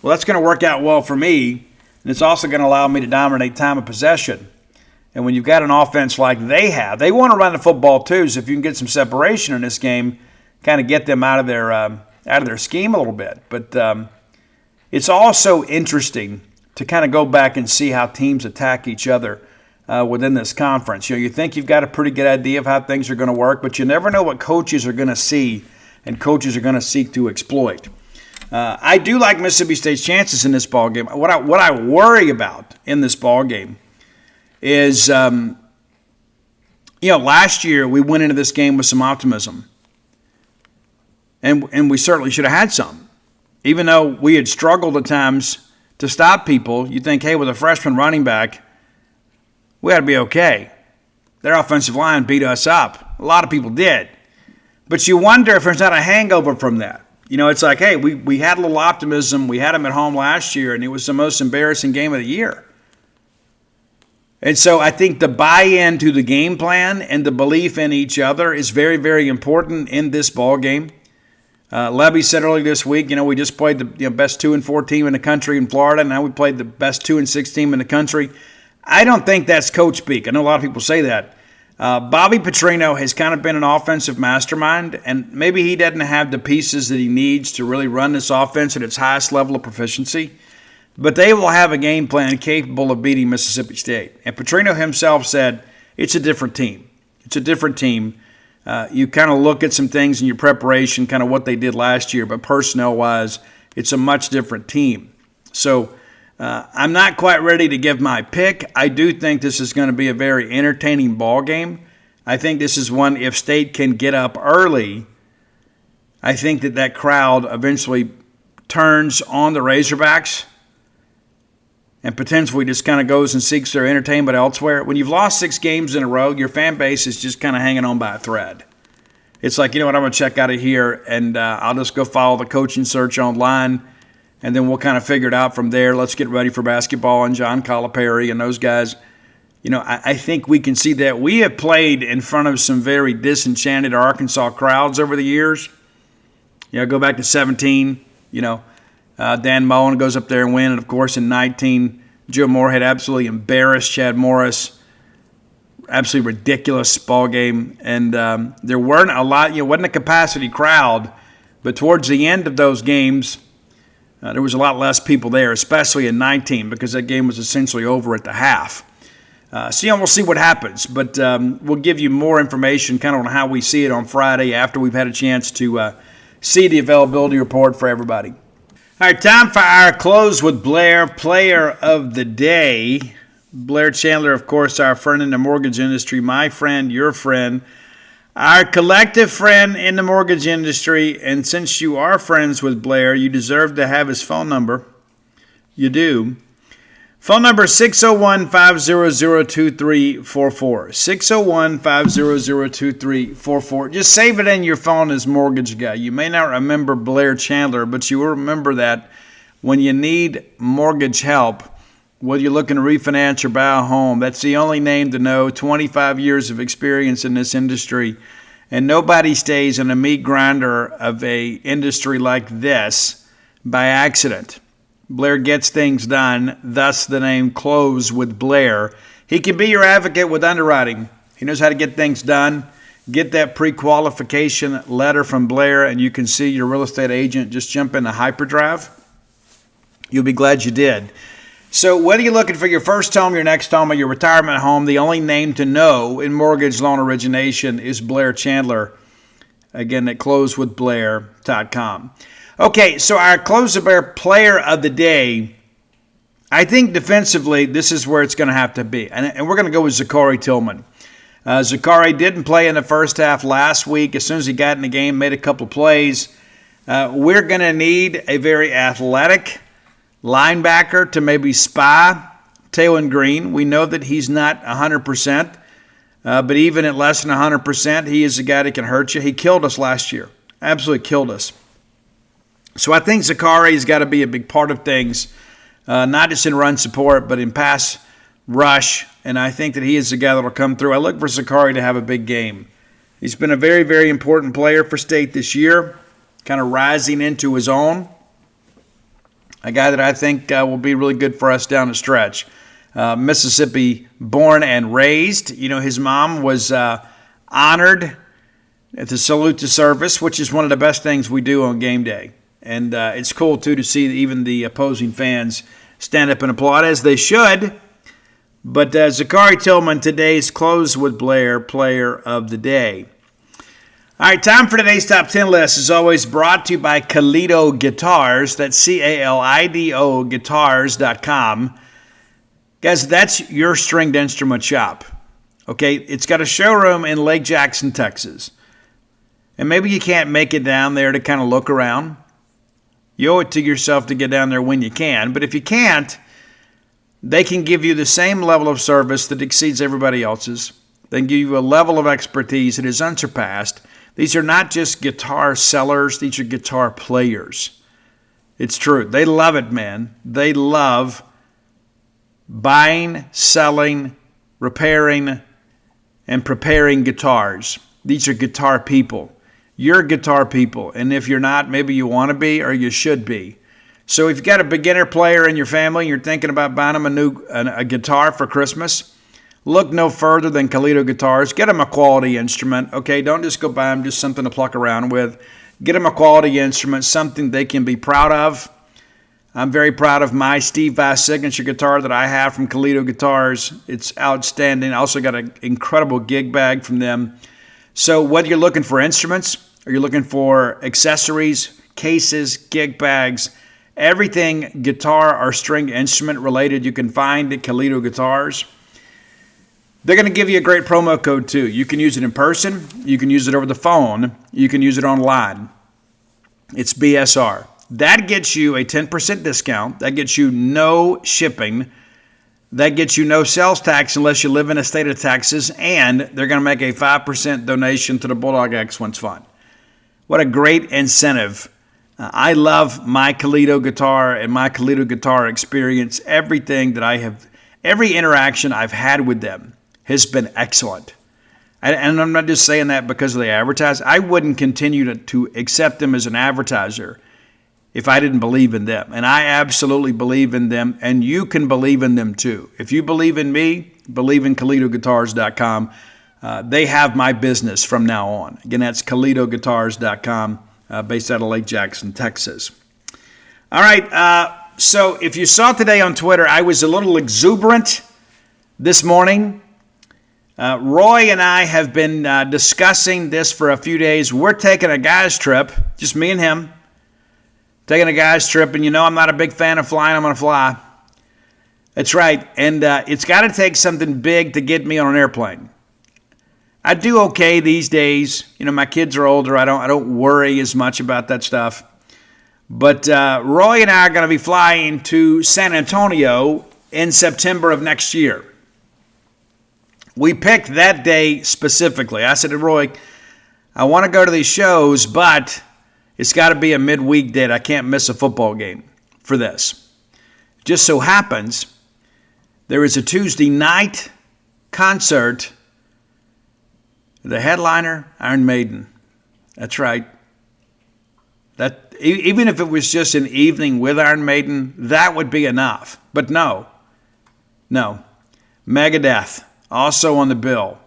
Well, that's going to work out well for me, and it's also going to allow me to dominate time of possession. And when you've got an offense like they have, they want to run the football too. So if you can get some separation in this game, kind of get them out of their scheme a little bit. But it's also interesting to kind of go back and see how teams attack each other within this conference. You think you've got a pretty good idea of how things are going to work, but you never know what coaches are going to see and coaches are going to seek to exploit. I do like Mississippi State's chances in this ball game. What I worry about in this ball game is, last year we went into this game with some optimism, and we certainly should have had some. Even though we had struggled at times to stop people, you think, hey, with a freshman running back, we ought to be okay. Their offensive line beat us up. A lot of people did. But you wonder if there's not a hangover from that. It's like, hey, we had a little optimism. We had them at home last year, and it was the most embarrassing game of the year. And so I think the buy-in to the game plan and the belief in each other is very, very important in this ball game. Levy said earlier this week, we just played the best 2-4 team in the country in Florida. Now we played the best 2-6 team in the country. I don't think that's coach speak. I know a lot of people say that. Bobby Petrino has kind of been an offensive mastermind, and maybe he doesn't have the pieces that he needs to really run this offense at its highest level of proficiency. But they will have a game plan capable of beating Mississippi State. And Petrino himself said it's a different team. It's a different team. You kind of look at some things in your preparation, kind of what they did last year, but personnel-wise, it's a much different team. So I'm not quite ready to give my pick. I do think this is going to be a very entertaining ball game. I think this is one, if State can get up early, I think that crowd eventually turns on the Razorbacks and potentially just kind of goes and seeks their entertainment elsewhere. When you've lost 6 games in a row, your fan base is just kind of hanging on by a thread. It's like, you know what, I'm going to check out of here, and I'll just go follow the coaching search online, and then we'll kind of figure it out from there. Let's get ready for basketball and John Calipari and those guys. I think we can see that. We have played in front of some very disenchanted Arkansas crowds over the years. Go back to 17, Dan Mullen goes up there and wins. And, of course, in 19, Joe Moorhead absolutely embarrassed Chad Morris. Absolutely ridiculous ball game. And there weren't a lot, wasn't a capacity crowd. But towards the end of those games, there was a lot less people there, especially in 19, because that game was essentially over at the half. So, we'll see what happens. But we'll give you more information kind of on how we see it on Friday after we've had a chance to see the availability report for everybody. All right, time for our Close with Blair Player of the Day. Blair Chandler, of course, our friend in the mortgage industry, my friend, your friend, our collective friend in the mortgage industry. And since you are friends with Blair, you deserve to have his phone number. You do. Phone number 601-500-2344. 601-500-2344. Just save it in your phone as Mortgage Guy. You may not remember Blair Chandler, but you will remember that when you need mortgage help, whether you're looking to refinance or buy a home, that's the only name to know. 25 years of experience in this industry. And nobody stays in a meat grinder of a industry like this by accident. Blair gets things done, thus the name Close with Blair. He can be your advocate with underwriting. He knows how to get things done. Get that pre-qualification letter from Blair, and you can see your real estate agent just jump into hyperdrive. You'll be glad you did. So whether you're looking for your first home, your next home, or your retirement home, the only name to know in mortgage loan origination is Blair Chandler. Again, at closewithblair.com. Okay, so our Close with Blair Player of the Day, I think defensively this is where it's going to have to be. And we're going to go with Zachary Tillman. Zachary didn't play in the first half last week. As soon as he got in the game, made a couple plays. We're going to need a very athletic linebacker to maybe spy Taylon Green. We know that he's not 100%, but even at less than 100%, he is a guy that can hurt you. He killed us last year. Absolutely killed us. So I think Zachari's got to be a big part of things, not just in run support, but in pass rush. And I think that he is the guy that will come through. I look for Zachary to have a big game. He's been a very, very important player for State this year, kind of rising into his own. A guy that I think will be really good for us down the stretch. Mississippi born and raised. His mom was honored at the salute to service, which is one of the best things we do on game day. And it's cool, too, to see even the opposing fans stand up and applaud, as they should. But Zachary Tillman, today's Close with Blair Player of the Day. All right, time for today's Top 10 list is always brought to you by Calido Guitars. That's C-A-L-I-D-O Guitars.com. Guys, that's your stringed instrument shop. Okay, it's got a showroom in Lake Jackson, Texas. And maybe you can't make it down there to kind of look around. You owe it to yourself to get down there when you can. But if you can't, they can give you the same level of service that exceeds everybody else's. They can give you a level of expertise that is unsurpassed. These are not just guitar sellers. These are guitar players. It's true. They love it, man. They love buying, selling, repairing, and preparing guitars. These are guitar people. You're guitar people, and if you're not, maybe you want to be or you should be. So if you've got a beginner player in your family and you're thinking about buying them a guitar for Christmas, look no further than Kalito Guitars. Get them a quality instrument, okay? Don't just go buy them just something to pluck around with. Get them a quality instrument, something they can be proud of. I'm very proud of my Steve Vai signature guitar that I have from Kalito Guitars. It's outstanding. I also got an incredible gig bag from them. So whether you're looking for instruments or you're looking for accessories, cases, gig bags, everything guitar or string instrument related you can find at Kalito Guitars. They're going to give you a great promo code too. You can use it in person. You can use it over the phone. You can use it online. It's BSR. That gets you a 10% discount. That gets you no shipping. That gets you no sales tax unless you live in the state of Texas. And they're going to make a 5% donation to the Bulldog Excellence Fund. What a great incentive. I love my Kalito guitar and my Kalito guitar experience. Everything that I have, every interaction I've had with them has been excellent. And I'm not just saying that because they advertise. I wouldn't continue to accept them as an advertiser if I didn't believe in them. And I absolutely believe in them, and you can believe in them too. If you believe in me, believe in KalitoGuitars.com. They have my business from now on. Again, that's KalitoGuitars.com, based out of Lake Jackson, Texas. All right, so if you saw today on Twitter, I was a little exuberant this morning. Roy and I have been discussing this for a few days. We're taking a guy's trip, just me and him, taking a guy's trip. And you know I'm not a big fan of flying. I'm going to fly. That's right. And it's got to take something big to get me on an airplane. I do okay these days. You know, my kids are older. I don't worry as much about that stuff. But Roy and I are going to be flying to San Antonio in September of next year. We picked that day specifically. I said to Roy, I want to go to these shows, but it's got to be a midweek date. I can't miss a football game for this. Just so happens there is a Tuesday night concert. The headliner, Iron Maiden. That's right. That even if it was just an evening with Iron Maiden, that would be enough. But no. Megadeth. Also on the bill.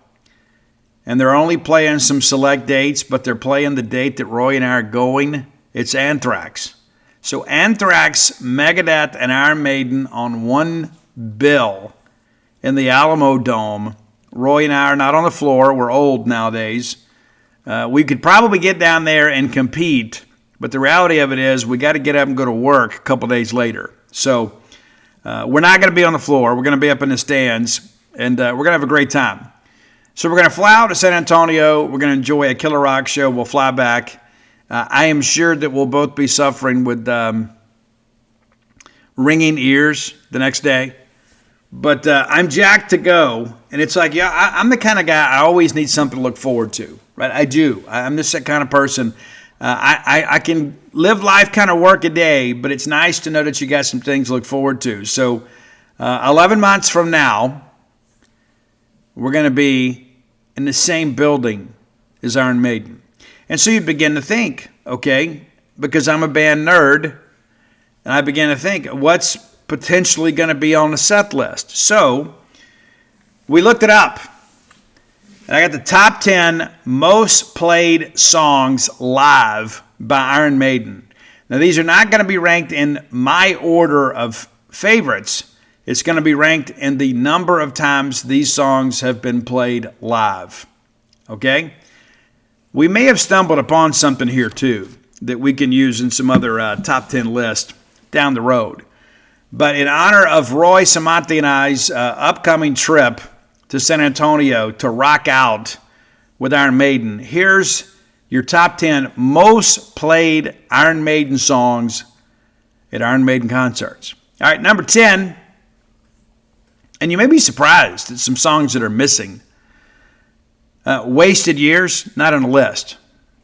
And they're only playing some select dates, but they're playing the date that Roy and I are going. It's Anthrax. So Anthrax, Megadeth, and Iron Maiden on one bill in the Alamo Dome. Roy and I are not on the floor. We're old nowadays. We could probably get down there and compete, but the reality of it is we got to get up and go to work a couple days later. So we're not going to be on the floor. We're going to be up in the stands. And we're going to have a great time. So we're going to fly out to San Antonio. We're going to enjoy a killer rock show. We'll fly back. I am sure that we'll both be suffering with ringing ears the next day. But I'm jacked to go. And it's like, yeah, I'm the kind of guy I always need something to look forward to. Right? I do. I'm just that kind of person. I can live life kind of work a day, but it's nice to know that you got some things to look forward to. So 11 months from now, we're going to be in the same building as Iron Maiden. And so you begin to think, okay, because I'm a band nerd, and I began to think, what's potentially going to be on the set list? So we looked it up, and I got the top 10 most played songs live by Iron Maiden. Now, these are not going to be ranked in my order of favorites. It's going to be ranked in the number of times these songs have been played live. Okay? We may have stumbled upon something here, too, that we can use in some other top 10 list down the road. But in honor of Roy Samanti and I's upcoming trip to San Antonio to rock out with Iron Maiden, here's your top 10 most played Iron Maiden songs at Iron Maiden concerts. All right, number 10. And you may be surprised at some songs that are missing. Wasted Years, not on the list.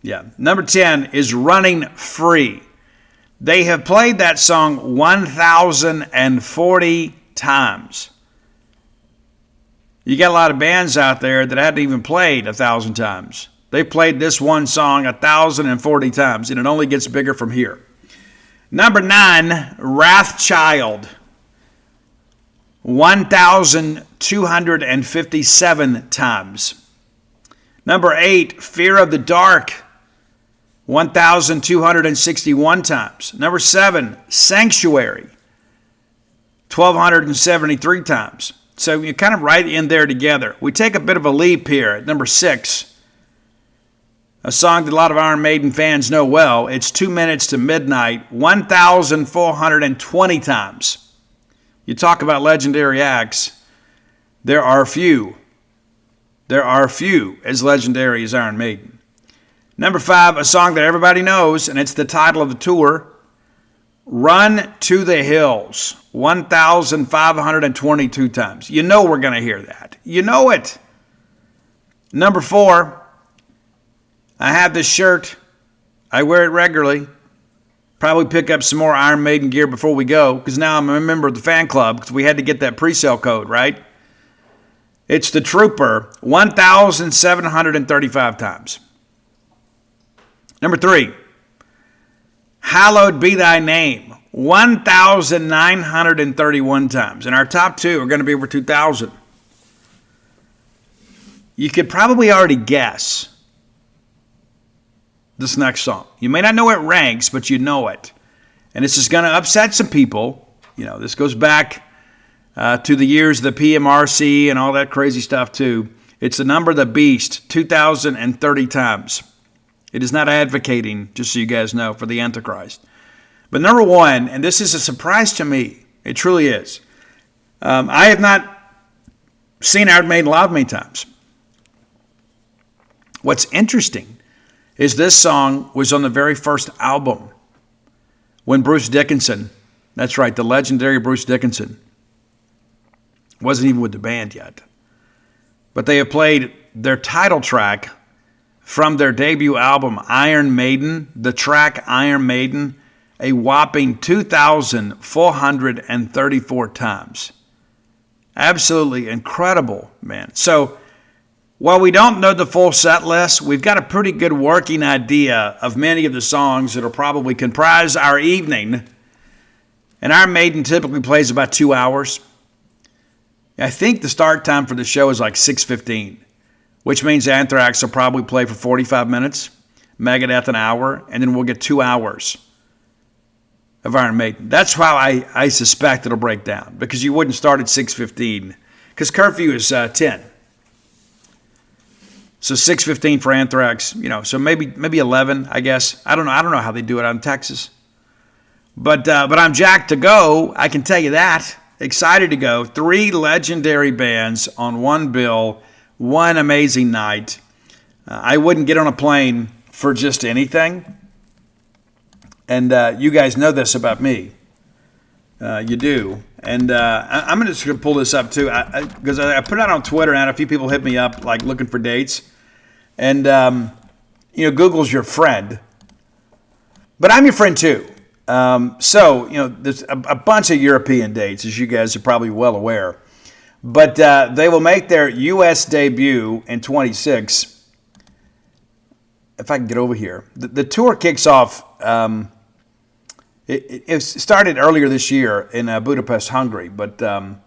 Yeah. Number 10 is Running Free. They have played that song 1,040 times. You got a lot of bands out there that hadn't even played 1,000 times. They played this one song 1,040 times, and it only gets bigger from here. Number 9, Wrathchild, 1,257 times. Number 8, Fear of the Dark, 1,261 times. Number 7, Sanctuary, 1,273 times. So you're kind of right in there together. We take a bit of a leap here at number 6. A song that a lot of Iron Maiden fans know well. It's 2 Minutes to Midnight, 1,420 times. You talk about legendary acts. There are few. There are few as legendary as Iron Maiden. Number 5, a song that everybody knows, and it's the title of the tour, Run to the Hills, 1,522 times. You know we're going to hear that. You know it. Number 4, I have this shirt. I wear it regularly. Probably pick up some more Iron Maiden gear before we go, because now I'm a member of the fan club, because we had to get that pre-sale code, right? It's the Trooper, 1,735 times. Number 3, Hallowed Be Thy Name, 1,931 times. And our top 2 are going to be over 2,000. You could probably already guess this next song. You may not know it ranks, but you know it. And this is going to upset some people. You know, this goes back to the years of the PMRC and all that crazy stuff too. It's the Number of the Beast, 2,030 times. It is not advocating, just so you guys know, for the Antichrist. But number 1, and this is a surprise to me, it truly is. I have not seen Iron Maiden live many times. What's interesting is this song was on the very first album when Bruce Dickinson, that's right, the legendary Bruce Dickinson, wasn't even with the band yet. But they have played their title track from their debut album, Iron Maiden, the track Iron Maiden, a whopping 2,434 times. Absolutely incredible, man. So, while we don't know the full set list, we've got a pretty good working idea of many of the songs that will probably comprise our evening. And Iron Maiden typically plays about 2 hours. I think the start time for the show is like 6:15, which means Anthrax will probably play for 45 minutes, Megadeth an hour, and then we'll get 2 hours of Iron Maiden. That's how I suspect it'll break down, because you wouldn't start at 6:15, because curfew is 10. So 6:15 for Anthrax, you know, so maybe 11, I guess. I don't know how they do it out in Texas. But I'm jacked to go, I can tell you that. Excited to go. 3 legendary bands on one bill, one amazing night. I wouldn't get on a plane for just anything. And you guys know this about me. You do. And I'm just going to pull this up too, because I put it out on Twitter and I had a few people hit me up like looking for dates. And, you know, Google's your friend. But I'm your friend too. So, you know, there's a bunch of European dates, as you guys are probably well aware. But they will make their U.S. debut in 26. If I can get over here. The tour kicks off. It started earlier this year in Budapest, Hungary. But I'm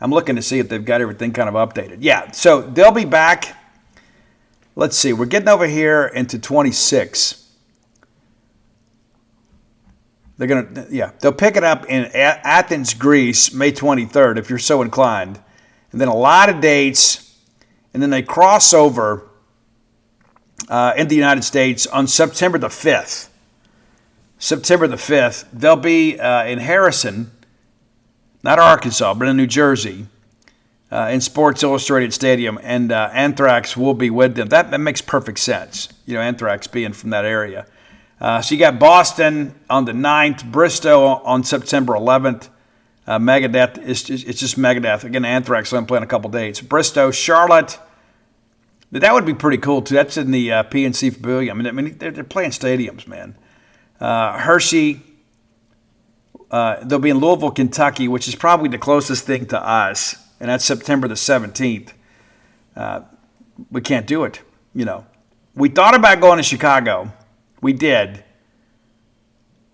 looking to see if they've got everything kind of updated. Yeah, so they'll be back. Let's see. We're getting over here into 26. They'll pick it up in Athens, Greece, May 23rd, if you're so inclined. And then a lot of dates, and then they cross over in the United States on September the 5th. September the 5th, they'll be in Harrison, not Arkansas, but in New Jersey, in Sports Illustrated Stadium, and Anthrax will be with them. That makes perfect sense, you know, Anthrax being from that area. So you got Boston on the 9th, Bristol on September 11th. Megadeth, it's just Megadeth. Again, Anthrax, I'm playing a couple dates. Bristol, Charlotte, that would be pretty cool too. That's in the PNC Pavilion. I mean, they're playing stadiums, man. Hershey, they'll be in Louisville, Kentucky, which is probably the closest thing to us. and that's September the 17th. We can't do it. We thought about going to Chicago. We did.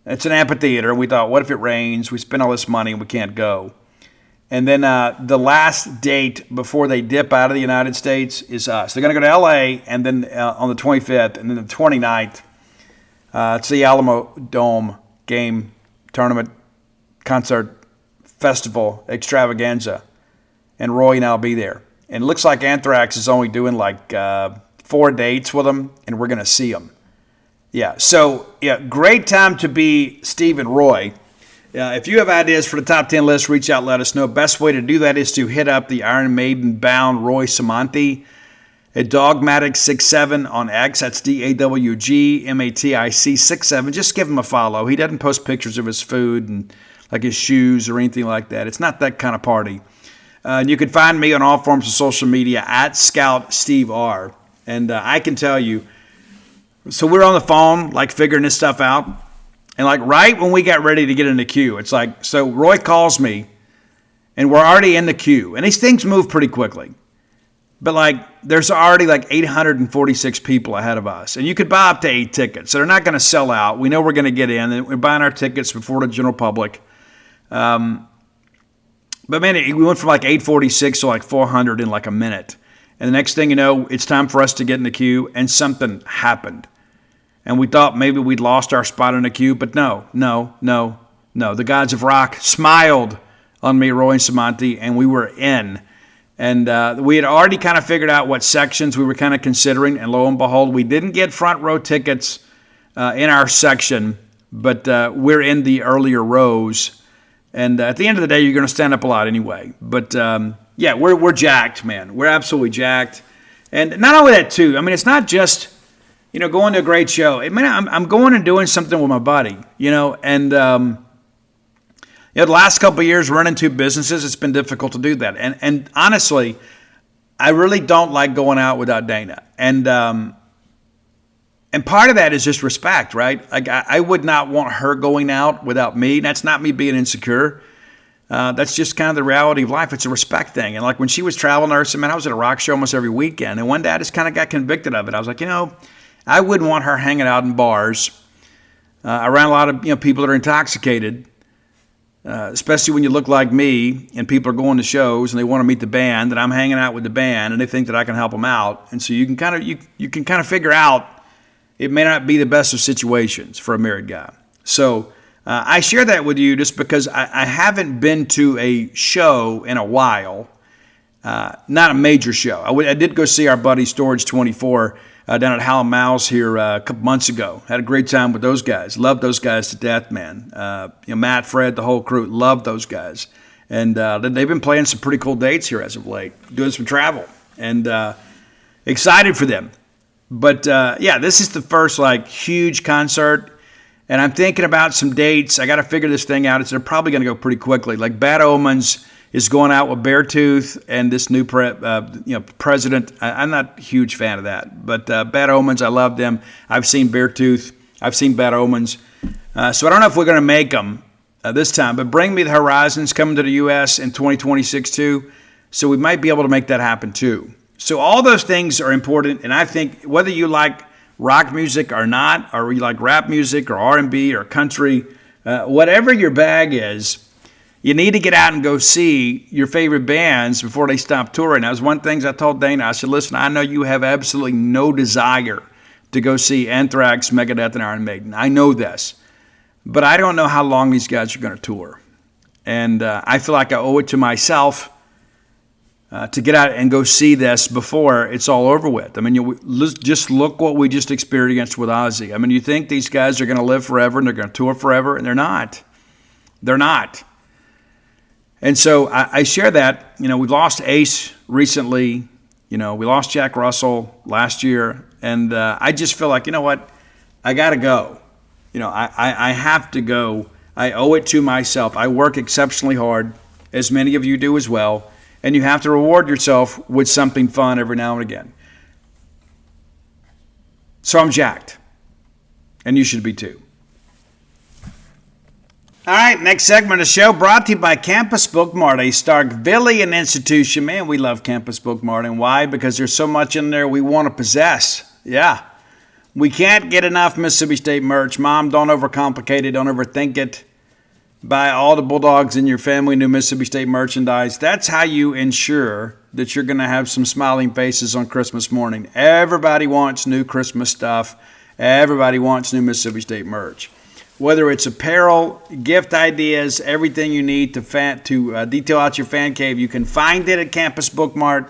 It's an amphitheater. We thought, what if it rains? We spend all this money and we can't go. And then the last date before they dip out of the United States is us. They're going to go to L.A. and then on the 25th, and then the 29th, it's the Alamo Dome game, tournament, concert, festival, extravaganza. And Roy and I will be there. And it looks like Anthrax is only doing like 4 dates with them, and we're going to see them. Yeah, so great time to be Steve and Roy. If you have ideas for the top 10 list, reach out, let us know. Best way to do that is to hit up the Iron Maiden bound Roy Samanti at Dogmatic67 on X. That's DAWGMATIC67. Just give him a follow. He doesn't post pictures of his food and like his shoes or anything like that. It's not that kind of party. And you can find me on all forms of social media at Scout Steve R. And I can tell you, so we're on the phone, like figuring this stuff out. And like right when we got ready to get in the queue, it's like, so Roy calls me and we're already in the queue. And these things move pretty quickly. But like there's already like 846 people ahead of us. And you could buy up to 8 tickets. So they're not going to sell out. We know we're going to get in. And we're buying our tickets before the general public. But man, we went from like 846 to like 400 in like a minute. And the next thing you know, it's time for us to get in the queue. And something happened. And we thought maybe we'd lost our spot in the queue, but no. The gods of rock smiled on me, Roy and Samanti, and we were in. And we had already kind of figured out what sections we were kind of considering, and lo and behold, we didn't get front row tickets in our section, but we're in the earlier rows. And at the end of the day, you're going to stand up a lot anyway. But we're jacked, man. We're absolutely jacked. And not only that, too. I mean, it's not just going to a great show. I mean, I'm going and doing something with my buddy, and the last couple of years running 2 businesses, it's been difficult to do that. And honestly, I really don't like going out without Dana. And part of that is just respect, right? Like I would not want her going out without me. That's not me being insecure. That's just kind of the reality of life. It's a respect thing. And like when she was travel nursing, man, I was at a rock show almost every weekend. And one day I just kind of got convicted of it. I was like, I wouldn't want her hanging out in bars around a lot of people that are intoxicated, especially when you look like me and people are going to shows and they want to meet the band, and I'm hanging out with the band and they think that I can help them out. And so you can kind of figure out it may not be the best of situations for a married guy. So I share that with you just because I haven't been to a show in a while, not a major show. I did go see our buddy Storage 24 down at Hal & Mal's here a couple months ago. Had a great time with those guys. Loved those guys to death, man. Matt, Fred, the whole crew, loved those guys. And they've been playing some pretty cool dates here as of late, doing some travel. And excited for them. But, this is the first, huge concert. And I'm thinking about some dates. I got to figure this thing out. They're probably going to go pretty quickly. Like Bad Omens is going out with Beartooth and this new president. I'm not a huge fan of that, but Bad Omens, I love them. I've seen Beartooth. I've seen Bad Omens. So I don't know if we're going to make them this time, but Bring Me the Horizons coming to the U.S. in 2026 too. So we might be able to make that happen too. So all those things are important, and I think whether you like rock music or not, or you like rap music or R&B or country, whatever your bag is, you need to get out and go see your favorite bands before they stop touring. That was one of the things I told Dana. I said, listen, I know you have absolutely no desire to go see Anthrax, Megadeth, and Iron Maiden. I know this. But I don't know how long these guys are going to tour. And I feel like I owe it to myself to get out and go see this before it's all over with. I mean, just look what we just experienced with Ozzy. I mean, you think these guys are going to live forever and they're going to tour forever, and they're not. They're not. And so I share that. We've lost Ace recently. We lost Jack Russell last year. And I just feel like, what? I got to go. I have to go. I owe it to myself. I work exceptionally hard, as many of you do as well. And you have to reward yourself with something fun every now and again. So I'm jacked. And you should be too. All right, next segment of the show brought to you by Campus Bookmart, a Starkvillian institution. Man, we love Campus Bookmart. And why? Because there's so much in there we want to possess. Yeah. We can't get enough Mississippi State merch. Mom, don't overcomplicate it. Don't overthink it. Buy all the Bulldogs in your family new Mississippi State merchandise. That's how you ensure that you're going to have some smiling faces on Christmas morning. Everybody wants new Christmas stuff. Everybody wants new Mississippi State merch. Whether it's apparel, gift ideas, everything you need to detail out your fan cave, you can find it at Campus Bookmart.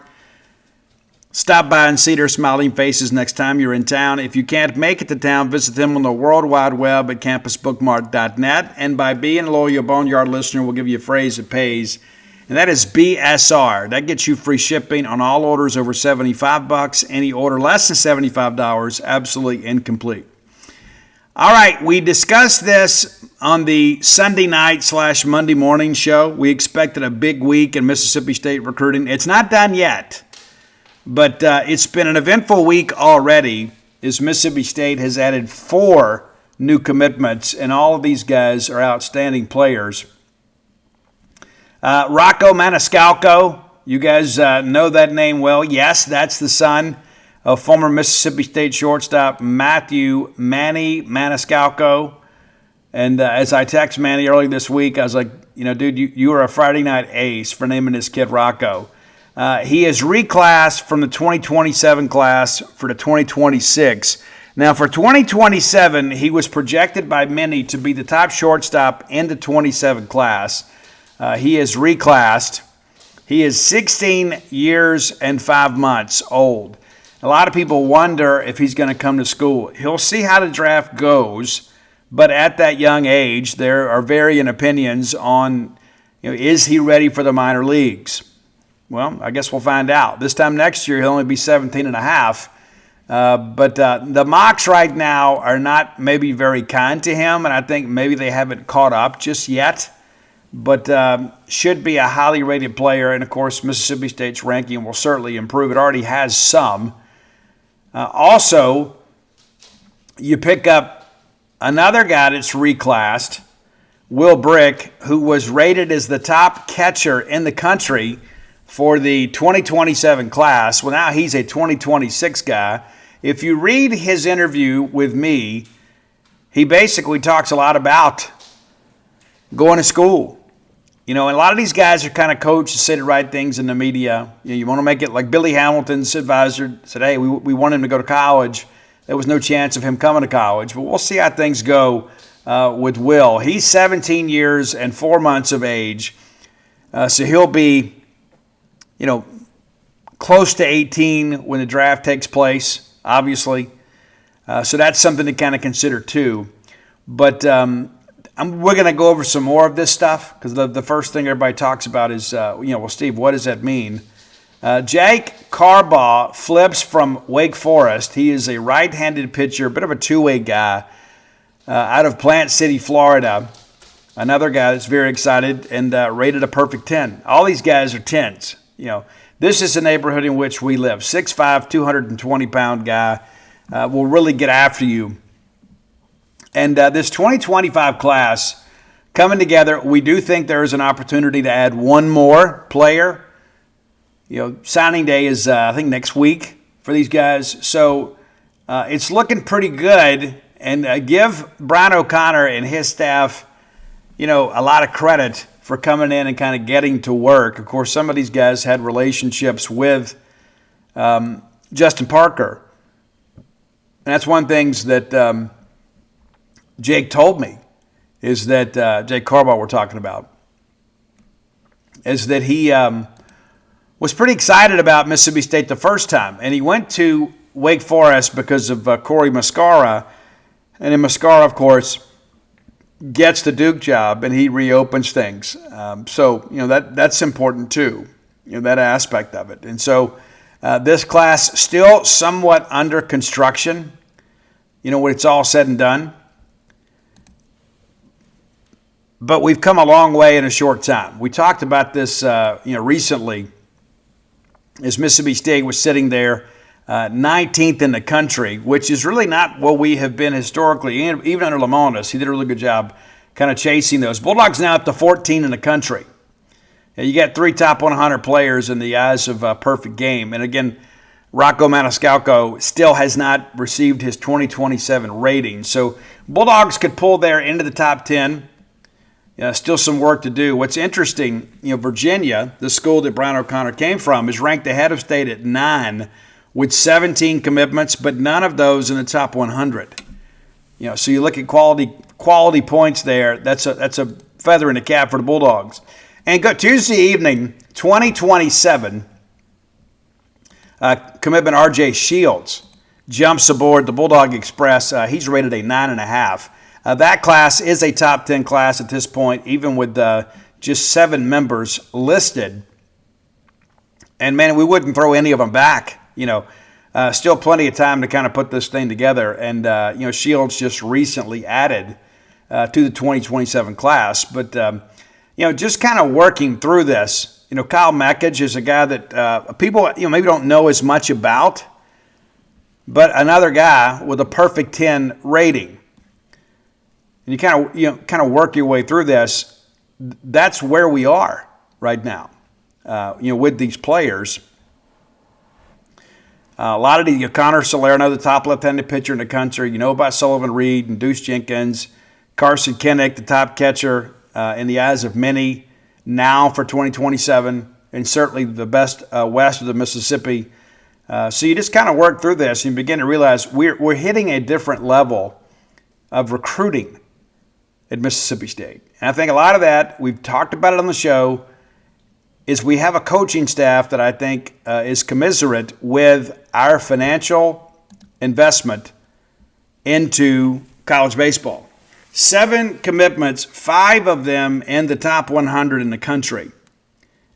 Stop by and see their smiling faces next time you're in town. If you can't make it to town, visit them on the World Wide Web at campusbookmart.net. And by being a loyal Boneyard listener, we'll give you a phrase that pays, and that is BSR. That gets you free shipping on all orders over $75. Any order less than $75, absolutely incomplete. All right, we discussed this on the Sunday night / Monday morning show. We expected a big week in Mississippi State recruiting. It's not done yet, but it's been an eventful week already as Mississippi State has added 4 new commitments, and all of these guys are outstanding players. Rocco Maniscalco, you guys know that name well. Yes, that's the son of former Mississippi State shortstop Matthew Manny Maniscalco. And as I text Manny early this week, I was like, dude, you were a Friday night ace for naming this kid Rocco. He is reclassed from the 2027 class for the 2026. Now, for 2027, he was projected by many to be the top shortstop in the 27 class. He is reclassed. He is 16 years and 5 months old. A lot of people wonder if he's going to come to school. He'll see how the draft goes, but at that young age, there are varying opinions on, is he ready for the minor leagues? Well, I guess we'll find out. This time next year, he'll only be 17 and a half. But the mocks right now are not maybe very kind to him, and I think maybe they haven't caught up just yet. But should be a highly rated player, and of course, Mississippi State's ranking will certainly improve. It already has some. Also, you pick up another guy that's reclassed, Will Brick, who was rated as the top catcher in the country for the 2027 class. Well, now he's a 2026 guy. If you read his interview with me, he basically talks a lot about going to school. And a lot of these guys are kind of coached to say the right things in the media. You want to make it like Billy Hamilton's advisor said, hey, we want him to go to college. There was no chance of him coming to college. But we'll see how things go with Will. He's 17 years and 4 months of age. So he'll be, close to 18 when the draft takes place, obviously. So that's something to kind of consider too. But we're going to go over some more of this stuff because the first thing everybody talks about is, well, Steve, what does that mean? Jake Carbaugh flips from Wake Forest. He is a right-handed pitcher, a bit of a two-way guy out of Plant City, Florida. Another guy that's very excited and rated a perfect 10. All these guys are 10s. This is the neighborhood in which we live. 6'5", 220-pound guy will really get after you. And this 2025 class coming together, we do think there is an opportunity to add one more player. Signing day is, I think, next week for these guys. So it's looking pretty good. And give Brian O'Connor and his staff, a lot of credit for coming in and kind of getting to work. Of course, some of these guys had relationships with Justin Parker. And that's one of the things that Jake told me, is that Jake Carbaugh we're talking about, is that he was pretty excited about Mississippi State the first time. And he went to Wake Forest because of Corey Mascara. And then Mascara, of course, gets the Duke job, and he reopens things. So that's important too, that aspect of it. And so this class still somewhat under construction, when it's all said and done. But we've come a long way in a short time. We talked about this, recently, as Mississippi State was sitting there 19th in the country, which is really not what we have been historically. Even under Lamonis, he did a really good job kind of chasing those. Bulldogs now up to 14 in the country. You got 3 top 100 players in the eyes of a perfect game. And again, Rocco Maniscalco still has not received his 2027 rating. So Bulldogs could pull there into the top 10. Still some work to do. What's interesting, Virginia, the school that Brian O'Connor came from, is ranked ahead of state at 9 with 17 commitments, but none of those in the top 100. So you look at quality points there. That's a feather in the cap for the Bulldogs. And Tuesday evening, 2027, commitment R.J. Shields jumps aboard the Bulldog Express. He's rated a 9.5. That class is a top 10 class at this point, even with just 7 members listed. And, man, we wouldn't throw any of them back. Still plenty of time to kind of put this thing together. And, Shields just recently added to the 2027 class. But, just kind of working through this, Kyle Meckage is a guy that people, maybe don't know as much about, but another guy with a perfect 10 rating. And you kind of work your way through this. That's where we are right now, with these players. A lot of the Connor Salerno, the top left-handed pitcher in the country. You know about Sullivan Reed and Deuce Jenkins, Carson Kinnick, the top catcher in the eyes of many now for 2027, and certainly the best west of the Mississippi. So you just kind of work through this and begin to realize we're hitting a different level of recruiting at Mississippi State. And I think a lot of that, we've talked about it on the show, is we have a coaching staff that I think is commiserate with our financial investment into college baseball. 7 commitments, 5 of them in the top 100 in the country,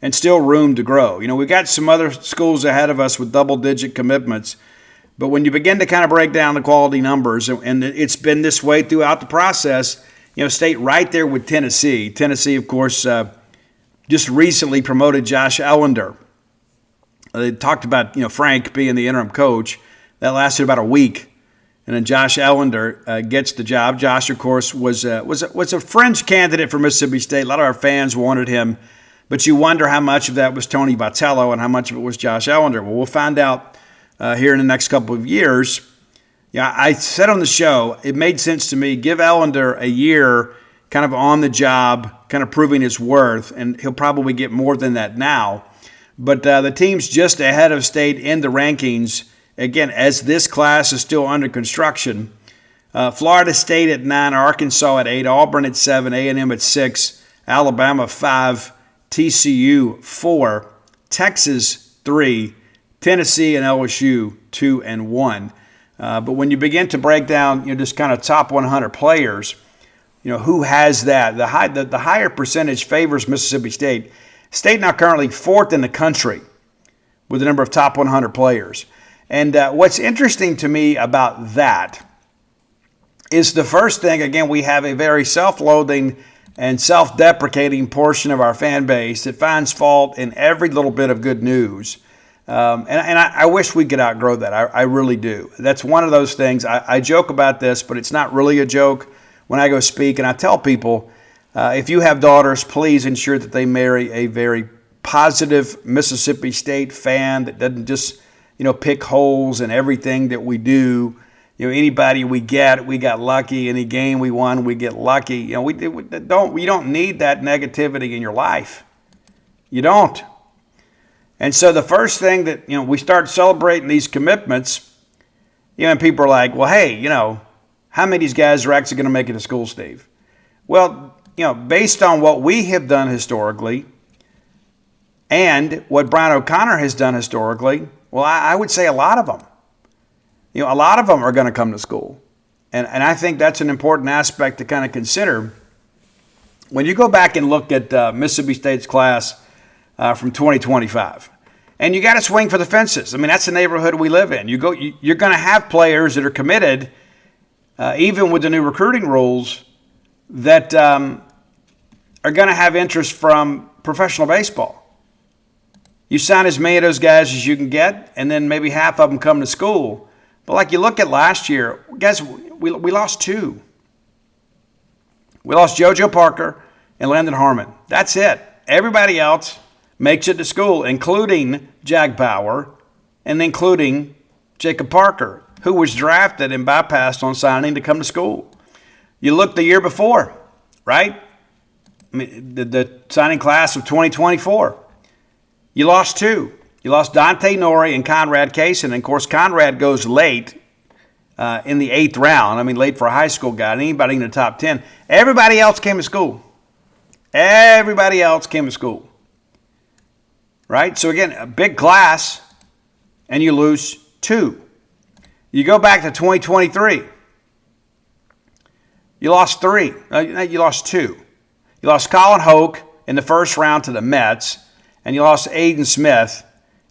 and still room to grow. We've got some other schools ahead of us with double-digit commitments, but when you begin to kind of break down the quality numbers, and it's been this way throughout the process, State right there with Tennessee. Tennessee, of course, just recently promoted Josh Ellender. They talked about, Frank being the interim coach. That lasted about a week. And then Josh Ellender gets the job. Josh, of course, was a fringe candidate for Mississippi State. A lot of our fans wanted him. But you wonder how much of that was Tony Vitello and how much of it was Josh Ellender. Well, we'll find out here in the next couple of years. I said on the show, it made sense to me, give Ellender a year kind of on the job, kind of proving his worth, and he'll probably get more than that now. But the team's just ahead of State in the rankings, again, as this class is still under construction. Florida State at 9, Arkansas at 8, Auburn at 7, A&M at 6, Alabama 5, TCU 4, Texas 3, Tennessee and LSU 2 and 1. But when you begin to break down, just kind of top 100 players, who has that? The higher percentage favors Mississippi State. State now currently 4th in the country with the number of top 100 players. And what's interesting to me about that is the first thing, again, we have a very self-loathing and self-deprecating portion of our fan base that finds fault in every little bit of good news. And I wish we could outgrow that. I really do. That's one of those things. I joke about this, but it's not really a joke when I go speak. And I tell people, if you have daughters, please ensure that they marry a very positive Mississippi State fan that doesn't just, pick holes in everything that we do. Anybody we got lucky. Any game we won, we get lucky. We don't need that negativity in your life. You don't. And so the first thing that, we start celebrating these commitments, and people are like, well, hey, how many of these guys are actually going to make it to school, Steve? Well, based on what we have done historically and what Brian O'Connor has done historically, well, I would say a lot of them. A lot of them are going to come to school. And I think that's an important aspect to kind of consider. When you go back and look at Mississippi State's class from 2025, and you got to swing for the fences. I mean, that's the neighborhood we live in. You're going to have players that are committed, even with the new recruiting rules, that are going to have interest from professional baseball. You sign as many of those guys as you can get, and then maybe half of them come to school. But like you look at last year, guys, we lost 2. We lost JoJo Parker and Landon Harmon. That's it. Everybody else makes it to school, including Jag Bauer and including Jacob Parker, who was drafted and bypassed on signing to come to school. You look the year before, right? I mean, the signing class of 2024. You lost two. You lost Dante Nori and Conrad Kaysen. And, of course, Conrad goes late in the 8th round. I mean, late for a high school guy. Anybody in the top 10. Everybody else came to school. Everybody else came to school. Right? So, again, a big class, and you lose two. You go back to 2023. You lost three. You lost two. You lost Colin Hoke in the first round to the Mets, and you lost Aiden Smith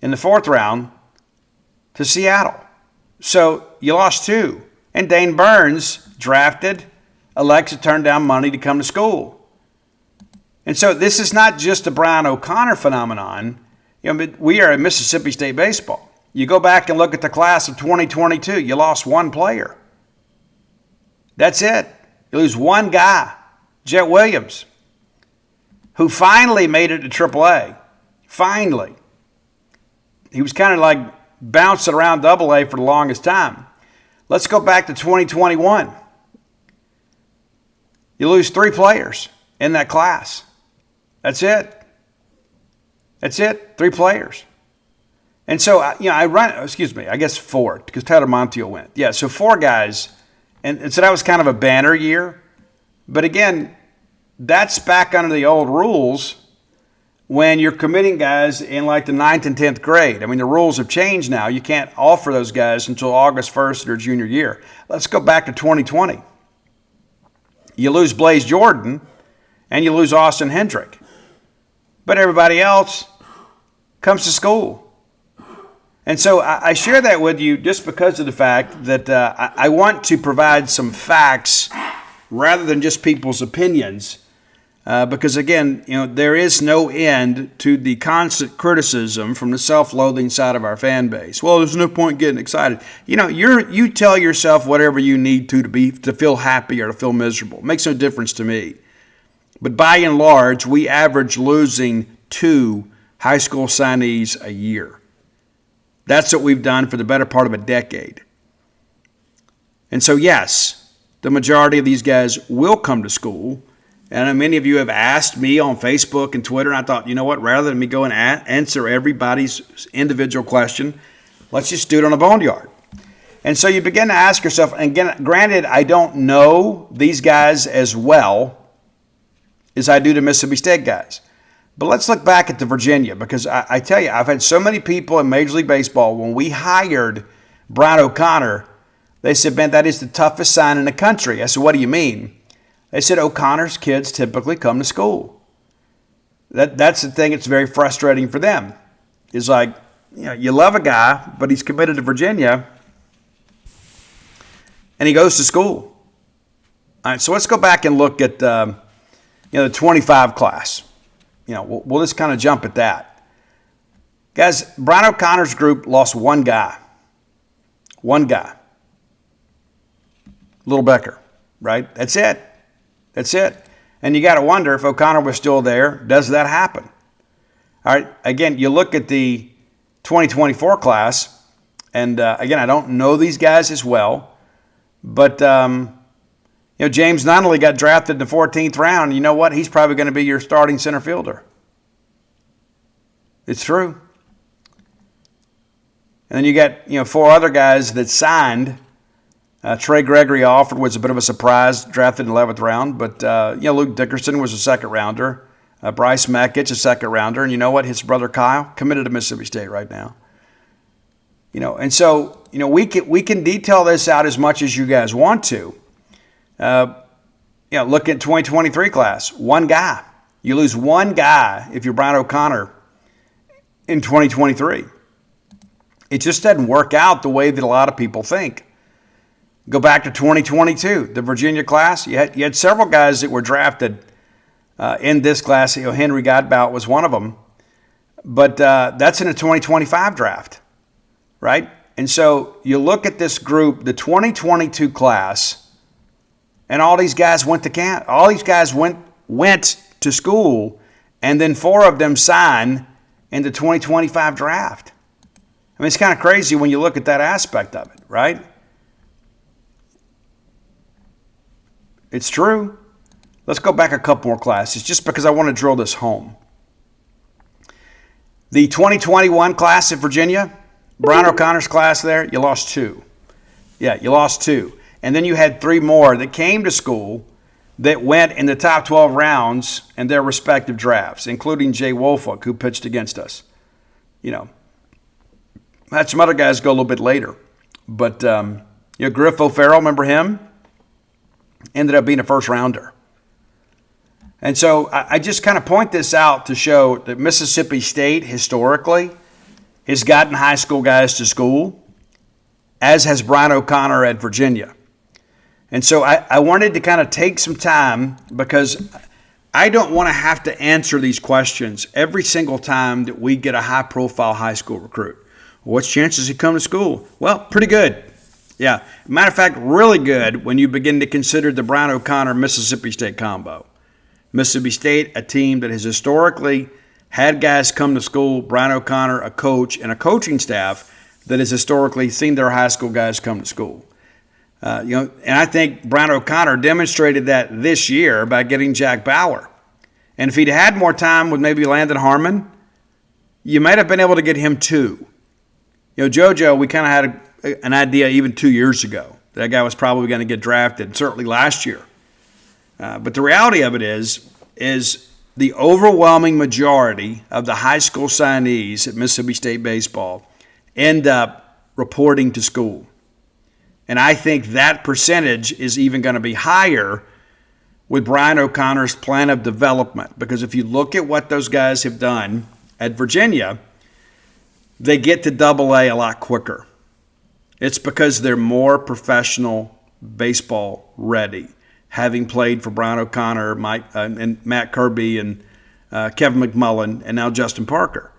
in the 4th round to Seattle. So you lost two. And Dane Burns, drafted, elects to turn down money to come to school. And so this is not just a Brian O'Connor phenomenon. You know, we are at Mississippi State baseball. You go back and look at the class of 2022, you lost one player. That's it. You lose one guy, Jet Williams, who finally made it to AAA. Finally. He was kind of like bouncing around AA for the longest time. Let's go back to 2021. You lose 3 players in that class. That's it. That's it. 3 players. And so, I guess 4, because Tyler Montiel went. Yeah, so 4 guys. And so that was kind of a banner year. But again, that's back under the old rules when you're committing guys in like the 9th and 10th grade. I mean, the rules have changed now. You can't offer those guys until August 1st of their junior year. Let's go back to 2020. You lose Blaze Jordan and you lose Austin Hendrick. But everybody else comes to school. And so I share that with you just because of the fact that I want to provide some facts rather than just people's opinions. Because again, there is no end to the constant criticism from the self-loathing side of our fan base. Well, there's no point getting excited. You tell yourself whatever you need to feel happy or to feel miserable. It makes no difference to me. But by and large, we average losing 2 high school signees a year. That's what we've done for the better part of a decade. And so, yes, the majority of these guys will come to school. And many of you have asked me on Facebook and Twitter, and I thought, you know what, rather than me go and answer everybody's individual question, let's just do it on a boneyard. And so you begin to ask yourself, and again, granted, I don't know these guys as well as I do the Mississippi State guys. But let's look back at the Virginia, because I tell you, I've had so many people in Major League Baseball, when we hired Brian O'Connor, they said, man, that is the toughest sign in the country. I said, what do you mean? They said O'Connor's kids typically come to school. That's the thing that's very frustrating for them. It's like, you love a guy, but he's committed to Virginia, and he goes to school. All right, so let's go back and look at the 25 class. We'll just kind of jump at that. Guys, Brian O'Connor's group lost one guy. One guy. Little Becker, right? That's it. That's it. And you got to wonder if O'Connor was still there, does that happen? All right, again, you look at the 2024 class, and again, I don't know these guys as well, but James Nunnally got drafted in the 14th round. You know what? He's probably going to be your starting center fielder. It's true. And then you got 4 other guys that signed. Trey Gregory Alford was a bit of a surprise, drafted in the 11th round. But Luke Dickerson was a second rounder. Bryce Mekich, a second rounder. And you know what? His brother Kyle committed to Mississippi State right now. And so we can detail this out as much as you guys want to. Look at 2023 class. One guy. You lose one guy if you're Brian O'Connor in 2023. It just doesn't work out the way that a lot of people think. Go back to 2022, the Virginia class. You had several guys that were drafted in this class. Henry Godbout was one of them. But that's in a 2025 draft, right? And so you look at this group, the 2022 class, And all these guys went to camp. All these guys went to school, and then 4 of them signed in the 2025 draft. I mean, it's kind of crazy when you look at that aspect of it, right? It's true. Let's go back a couple more classes just because I want to drill this home. The 2021 class at Virginia, Brian O'Connor's class there, you lost 2. Yeah, you lost 2. And then you had 3 more that came to school that went in the top 12 rounds in their respective drafts, including Jay Woolfolk, who pitched against us. You know, had some other guys go a little bit later. But, Griff O'Farrell, remember him? Ended up being a first rounder. And so I just kind of point this out to show that Mississippi State historically has gotten high school guys to school, as has Brian O'Connor at Virginia. And so I wanted to kind of take some time because I don't want to have to answer these questions every single time that we get a high-profile high school recruit. What's chances he come to school? Well, pretty good. Yeah. Matter of fact, really good when you begin to consider the Brian O'Connor-Mississippi State combo. Mississippi State, a team that has historically had guys come to school, Brian O'Connor, a coach, and a coaching staff that has historically seen their high school guys come to school. And I think Brian O'Connor demonstrated that this year by getting Jack Bauer. And if he'd had more time with maybe Landon Harmon, you might have been able to get him too. JoJo, we kind of had an idea even 2 years ago that guy was probably going to get drafted, certainly last year. But the reality of it is the overwhelming majority of the high school signees at Mississippi State baseball end up reporting to school. And I think that percentage is even going to be higher with Brian O'Connor's plan of development. Because if you look at what those guys have done at Virginia, they get to AA a lot quicker. It's because they're more professional baseball ready, having played for Brian O'Connor, Mike and Matt Kirby, and Kevin McMullen, and now Justin Parker.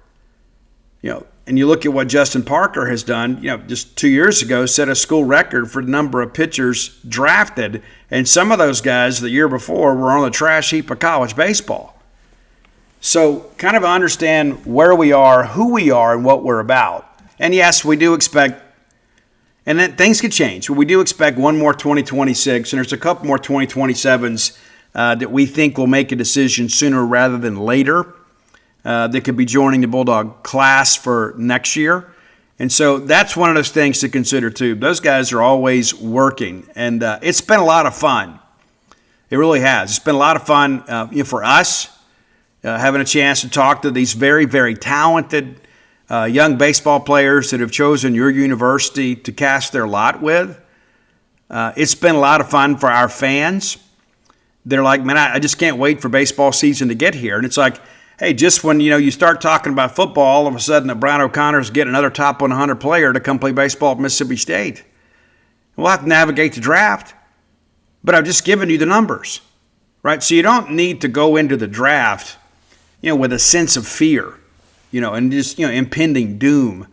And you look at what Justin Parker has done. Just 2 years ago, set a school record for the number of pitchers drafted, and some of those guys the year before were on the trash heap of college baseball. So, kind of understand where we are, who we are, and what we're about. And yes, we do expect. And then things could change. We do expect one more 2026, and there's a couple more 2027s that we think will make a decision sooner rather than later that could be joining the Bulldog class for next year. And so that's one of those things to consider too. Those guys are always working, and it's been a lot of fun. It really has. It's been a lot of fun for us, having a chance to talk to these very, very talented young baseball players that have chosen your university to cast their lot with. It's been a lot of fun for our fans. They're like, man, I just can't wait for baseball season to get here. And it's like, hey, just when you start talking about football, all of a sudden that Brian O'Connor's getting another top 100 player to come play baseball at Mississippi State. We'll have to navigate the draft, but I've just given you the numbers, right? So you don't need to go into the draft, with a sense of fear. And just, impending doom.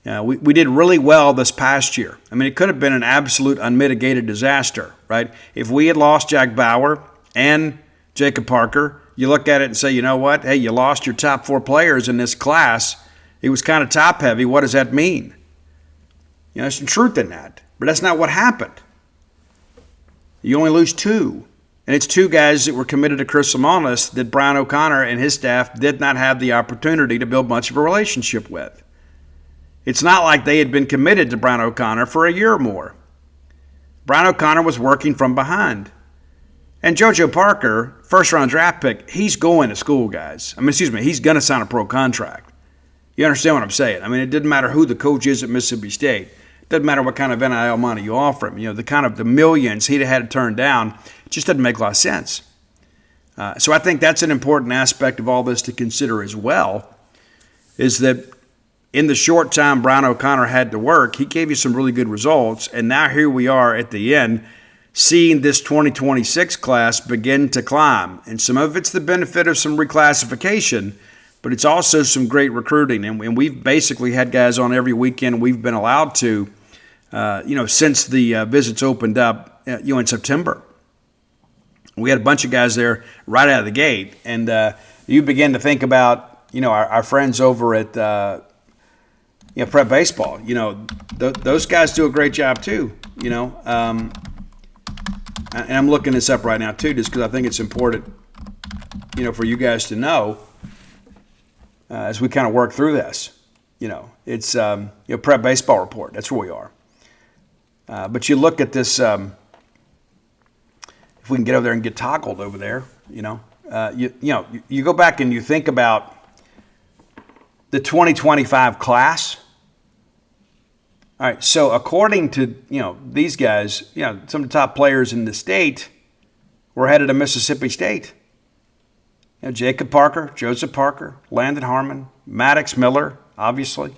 We did really well this past year. I mean, it could have been an absolute unmitigated disaster, right? If we had lost Jack Bauer and Jacob Parker, you look at it and say, you know what? Hey, you lost your top 4 players in this class. It was kind of top heavy. What does that mean? There's some truth in that. But that's not what happened. You only lose 2. And it's 2 guys that were committed to Chris Lemonis that Brian O'Connor and his staff did not have the opportunity to build much of a relationship with. It's not like they had been committed to Brian O'Connor for a year or more. Brian O'Connor was working from behind. And JoJo Parker, first-round draft pick, he's going to school, guys. He's going to sign a pro contract. You understand what I'm saying? It didn't matter who the coach is at Mississippi State. It doesn't matter what kind of NIL money you offer him. The millions he'd have had to turn down, it just doesn't make a lot of sense. So I think that's an important aspect of all this to consider as well, is that in the short time Brian O'Connor had to work, he gave you some really good results, and now here we are at the end, seeing this 2026 class begin to climb. And some of it's the benefit of some reclassification, but it's also some great recruiting. And we've basically had guys on every weekend we've been allowed to, since the visits opened up, in September. We had a bunch of guys there right out of the gate, and you begin to think about, our friends over at prep baseball. Those guys do a great job too. And I'm looking this up right now too, just because I think it's important, for you guys to know as we kind of work through this. It's prep baseball report. That's where we are. But you look at this. If we can get over there and get toggled over there, you go back and you think about the 2025 class. All right, so according to these guys, some of the top players in the state were headed to Mississippi State. Jacob Parker, Joseph Parker, Landon Harmon, Maddox Miller, obviously.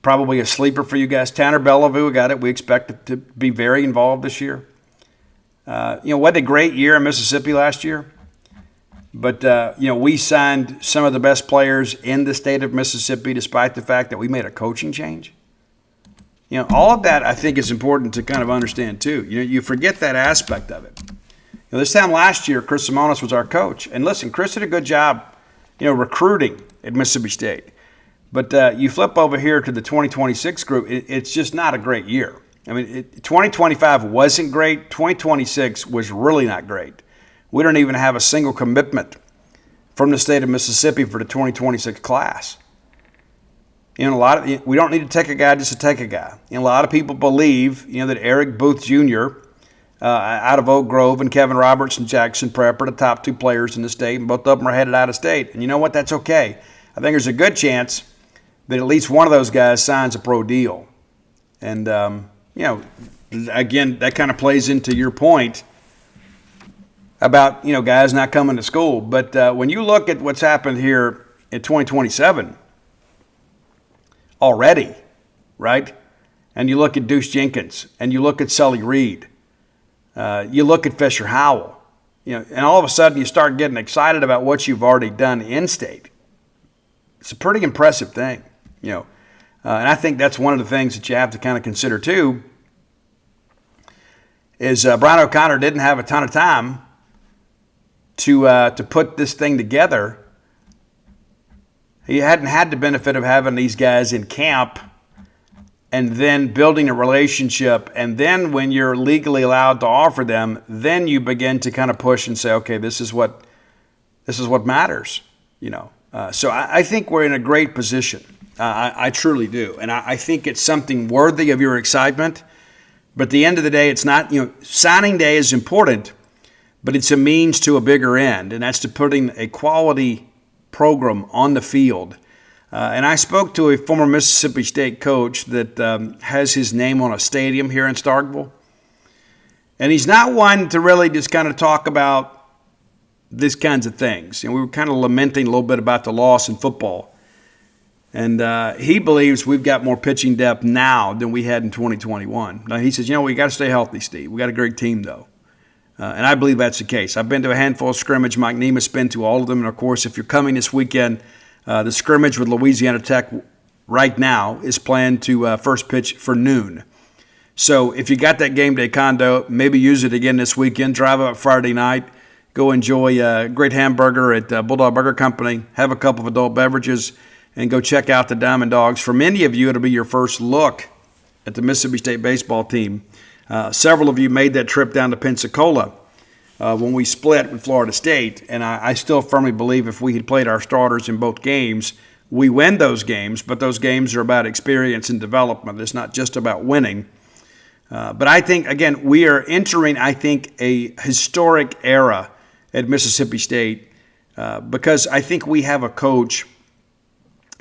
Probably a sleeper for you guys. Tanner Bellevue, we got it. We expect it to be very involved this year. What a great year in Mississippi last year. But, we signed some of the best players in the state of Mississippi despite the fact that we made a coaching change. All of that I think is important to kind of understand too. You forget that aspect of it. This time last year, Chris Simonis was our coach. And listen, Chris did a good job, recruiting at Mississippi State. But you flip over here to the 2026 group, it's just not a great year. 2025 wasn't great. 2026 was really not great. We don't even have a single commitment from the state of Mississippi for the 2026 class. We don't need to take a guy just to take a guy. A lot of people believe, that Eric Booth Jr. Out of Oak Grove and Kevin Roberts and Jackson Prep are the top two players in the state, and both of them are headed out of state. And you know what? That's okay. I think there's a good chance that at least one of those guys signs a pro deal. And, again, that kind of plays into your point about, guys not coming to school. But when you look at what's happened here in 2027 already, right? And you look at Deuce Jenkins and you look at Sully Reed, you look at Fisher Howell, and all of a sudden you start getting excited about what you've already done in-state. It's a pretty impressive thing, and I think that's one of the things that you have to kind of consider too, is Brian O'Connor didn't have a ton of time to put this thing together. He hadn't had the benefit of having these guys in camp and then building a relationship. And then when you're legally allowed to offer them, then you begin to kind of push and say, okay, this is what matters, So I think we're in a great position. I truly do. And I think it's something worthy of your excitement. But at the end of the day, it's not, signing day is important, but it's a means to a bigger end. And that's to putting a quality program on the field. And I spoke to a former Mississippi State coach that has his name on a stadium here in Starkville. And he's not one to really just kind of talk about these kinds of things. We were kind of lamenting a little bit about the loss in football. And he believes we've got more pitching depth now than we had in 2021. Now, he says, we got to stay healthy, Steve. We got a great team, though. And I believe that's the case. I've been to a handful of scrimmage. Mike Nemeth's been to all of them. And, of course, if you're coming this weekend, the scrimmage with Louisiana Tech right now is planned to first pitch for noon. So if you got that game day condo, maybe use it again this weekend. Drive up Friday night. Go enjoy a great hamburger at Bulldog Burger Company. Have a couple of adult beverages. And go check out the Diamond Dogs. For many of you, it'll be your first look at the Mississippi State baseball team. Several of you made that trip down to Pensacola when we split with Florida State. And I still firmly believe if we had played our starters in both games, we win those games. But those games are about experience and development. It's not just about winning. But I think, again, we are entering, a historic era at Mississippi State because I think we have a coach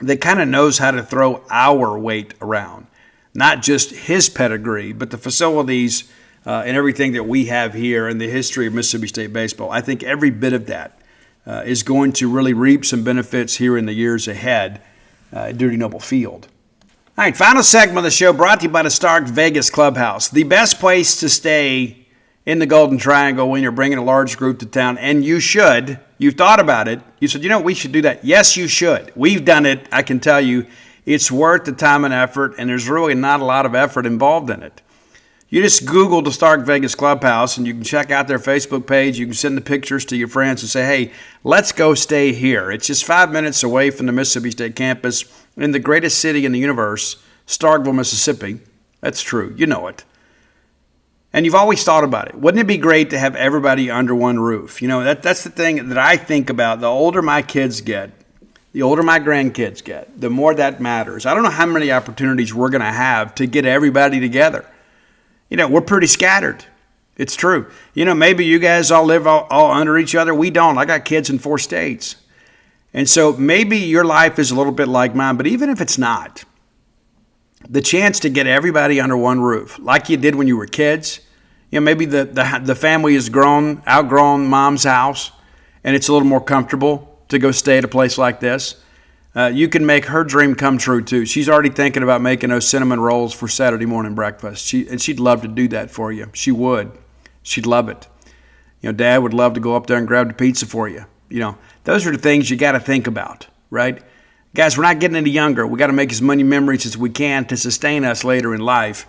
that kind of knows how to throw our weight around. Not just his pedigree, but the facilities and everything that we have here in the history of Mississippi State baseball. I think every bit of that is going to really reap some benefits here in the years ahead at Duty Noble Field. All right, final segment of the show brought to you by the Stark Vegas Clubhouse, the best place to stay in the Golden Triangle when you're bringing a large group to town, and you should. You've thought about it. You said, we should do that. Yes, you should. We've done it. I can tell you it's worth the time and effort, and there's really not a lot of effort involved in it. You just Google the Stark Vegas Clubhouse, and you can check out their Facebook page. You can send the pictures to your friends and say, hey, let's go stay here. It's just 5 minutes away from the Mississippi State campus in the greatest city in the universe, Starkville, Mississippi. That's true. You know it. And you've always thought about it. Wouldn't it be great to have everybody under one roof? You know, that's the thing that I think about. The older my kids get, the older my grandkids get, the more that matters. I don't know how many opportunities we're going to have to get everybody together. You know, we're pretty scattered. It's true. You know, maybe you guys all live all under each other. We don't. I got kids in 4 states. And so maybe your life is a little bit like mine, but even if it's not, the chance to get everybody under one roof, like you did when you were kids, you know, maybe the family has outgrown mom's house, and it's a little more comfortable to go stay at a place like this. You can make her dream come true, too. She's already thinking about making those cinnamon rolls for Saturday morning breakfast. She'd love to do that for you. She would. She'd love it. You know, Dad would love to go up there and grab the pizza for you. You know, those are the things you got to think about, right? Guys, we're not getting any younger. We got to make as many memories as we can to sustain us later in life.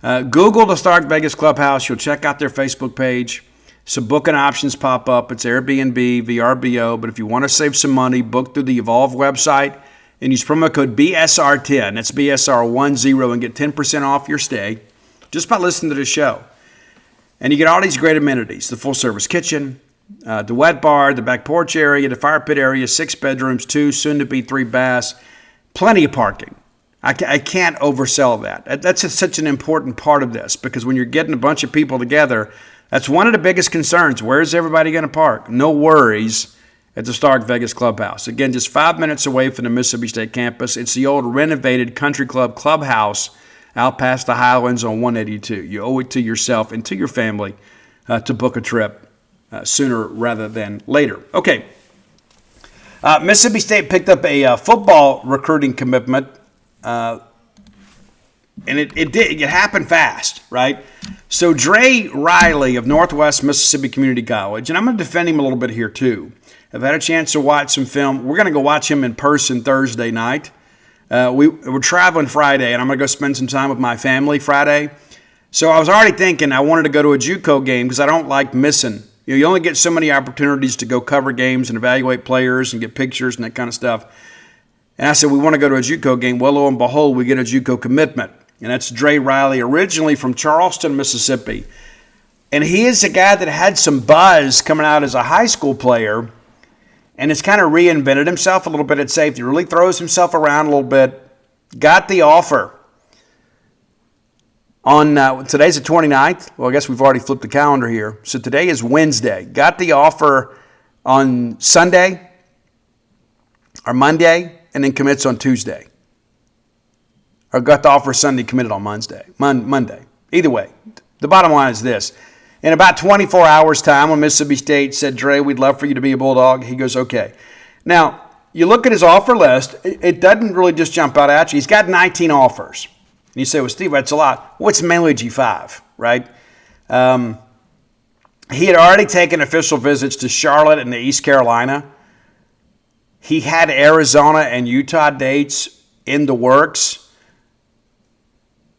Google the Stark Vegas Clubhouse. You'll check out their Facebook page. Some booking options pop up. It's Airbnb, VRBO. But if you want to save some money, book through the Evolve website and use promo code BSR10. That's BSR10 and get 10% off your stay just by listening to the show. And you get all these great amenities: the full-service kitchen, the wet bar, the back porch area, the fire pit area, 6 bedrooms, 2, soon-to-be 3 baths, plenty of parking. I can't oversell that. That's such an important part of this, because when you're getting a bunch of people together, that's one of the biggest concerns. Where's everybody going to park? No worries at the Stark Vegas Clubhouse. Again, just 5 minutes away from the Mississippi State campus. It's the old renovated country club clubhouse out past the Highlands on 182. You owe it to yourself and to your family to book a trip sooner rather than later. Okay. Mississippi State picked up a football recruiting commitment, and it happened fast, right? So Dre Riley of Northwest Mississippi Community College, and I'm going to defend him a little bit here too. I've had a chance to watch some film. We're going to go watch him in person Thursday night. We're traveling Friday, and I'm going to go spend some time with my family Friday. So I was already thinking I wanted to go to a JUCO game because I don't like missing. You only get so many opportunities to go cover games and evaluate players and get pictures and that kind of stuff. And I said, we want to go to a JUCO game. Well, lo and behold, we get a JUCO commitment. And that's Dre Riley, originally from Charleston, Mississippi. And he is a guy that had some buzz coming out as a high school player, and has kind of reinvented himself a little bit at safety. Really throws himself around a little bit. Got the offer on, today's the 29th. Well, I guess we've already flipped the calendar here. So today is Wednesday. Got the offer on Sunday or Monday, and then commits on Tuesday. Or got the offer Sunday, committed on Monday. Either way, the bottom line is this. In about 24 hours' time, when Mississippi State said, Dre, we'd love for you to be a Bulldog, he goes, okay. Now, you look at his offer list, it doesn't really just jump out at you. He's got 19 offers. And you say, well, Steve, that's a lot. Well, it's mainly G5, right? He had already taken official visits to Charlotte and East Carolina. He had Arizona and Utah dates in the works,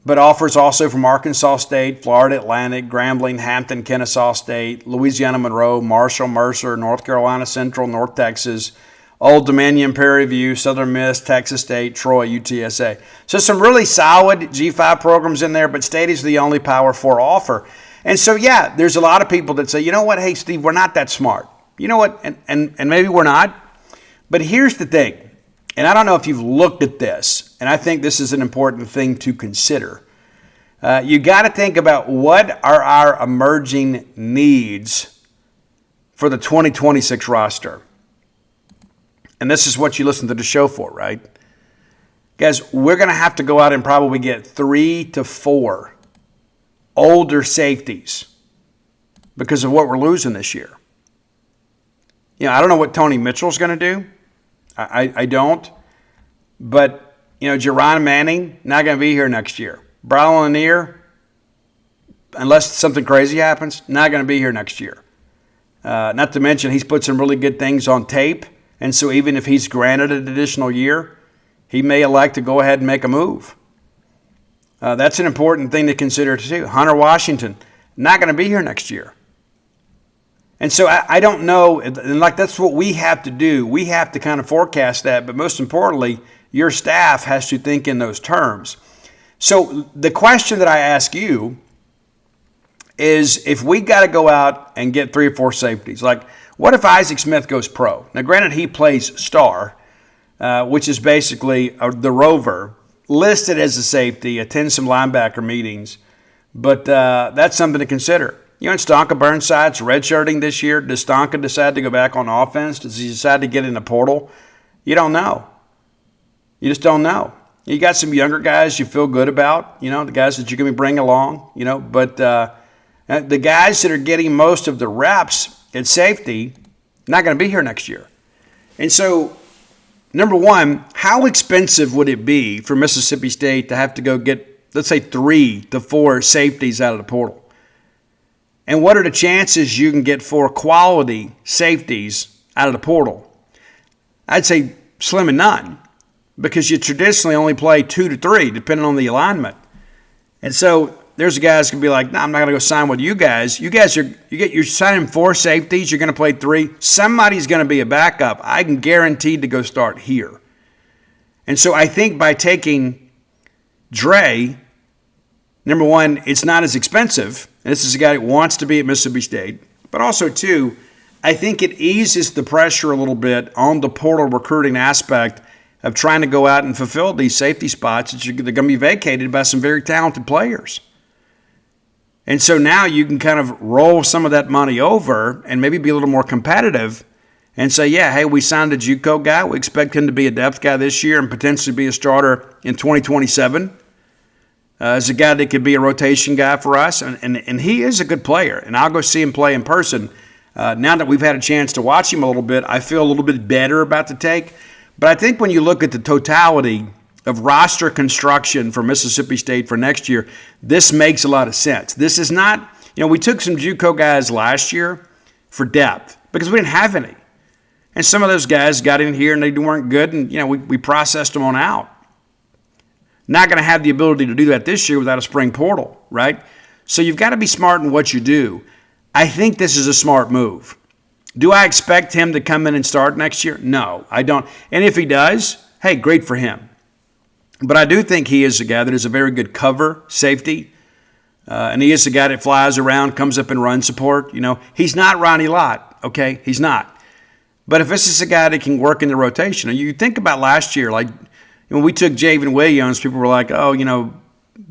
but offers also from Arkansas State, Florida Atlantic, Grambling, Hampton, Kennesaw State, Louisiana Monroe, Marshall, Mercer, North Carolina Central, North Texas, Old Dominion, Prairie View, Southern Miss, Texas State, Troy, UTSA. So some really solid G5 programs in there, but State is the only Power 4 offer. And so, yeah, there's a lot of people that say, you know what, hey, Steve, we're not that smart. You know what, and maybe we're not. But here's the thing, and I don't know if you've looked at this, and I think this is an important thing to consider. You got to think about what are our emerging needs for the 2026 roster. And this is what you listen to the show for, right? Guys, we're going to have to go out and probably get 3 to 4 older safeties because of what we're losing this year. You know, I don't know what Tony Mitchell's going to do. I don't. But, you know, Jerron Manning, not going to be here next year. Brian Lanier, unless something crazy happens, not going to be here next year. Not to mention he's put some really good things on tape. And so even if he's granted an additional year, he may elect to go ahead and make a move. That's an important thing to consider too. Hunter Washington, not going to be here next year. And so I don't know, and like that's what we have to do. We have to kind of forecast that, but most importantly, your staff has to think in those terms. So the question that I ask you is, if we got to go out and get 3 or 4 safeties, like what if Isaac Smith goes pro? Now, granted, he plays star, which is basically the rover, listed as a safety, attends some linebacker meetings, but that's something to consider. You know, Stonka Burnside's redshirting this year. Does Stonka decide to go back on offense? Does he decide to get in the portal? You don't know. You just don't know. You got some younger guys you feel good about, you know, the guys that you're going to bring along, you know, but the guys that are getting most of the reps at safety, not going to be here next year. And so, number one, how expensive would it be for Mississippi State to have to go get, let's say, 3 to 4 safeties out of the portal? And what are the chances you can get 4 quality safeties out of the portal? I'd say slim and none, because you traditionally only play 2 to 3, depending on the alignment. And so there's guys going to be like, I'm not going to go sign with you guys. You're signing 4 safeties. You're going to play 3. Somebody's going to be a backup. I can guarantee to go start here. And so I think by taking Dre, number one, it's not as expensive. And this is a guy who wants to be at Mississippi State. But also, too, I think it eases the pressure a little bit on the portal recruiting aspect of trying to go out and fulfill these safety spots that they're going to be vacated by some very talented players. And so now you can kind of roll some of that money over and maybe be a little more competitive and say, yeah, hey, we signed a JUCO guy. We expect him to be a depth guy this year and potentially be a starter in 2027. As a guy that could be a rotation guy for us. And he is a good player. And I'll go see him play in person. Now that we've had a chance to watch him a little bit, I feel a little bit better about the take. But I think when you look at the totality of roster construction for Mississippi State for next year, this makes a lot of sense. This is not, we took some JUCO guys last year for depth because we didn't have any. And some of those guys got in here and they weren't good, and we processed them on out. Not going to have the ability to do that this year without a spring portal, right? So you've got to be smart in what you do. I think this is a smart move. Do I expect him to come in and start next year? No, I don't. And if he does, hey, great for him. But I do think he is a guy that is a very good cover safety. And he is a guy that flies around, comes up and run support. He's not Ronnie Lott, okay? He's not. But if this is a guy that can work in the rotation, and you think about last year, like, when we took Javen Williams, people were like,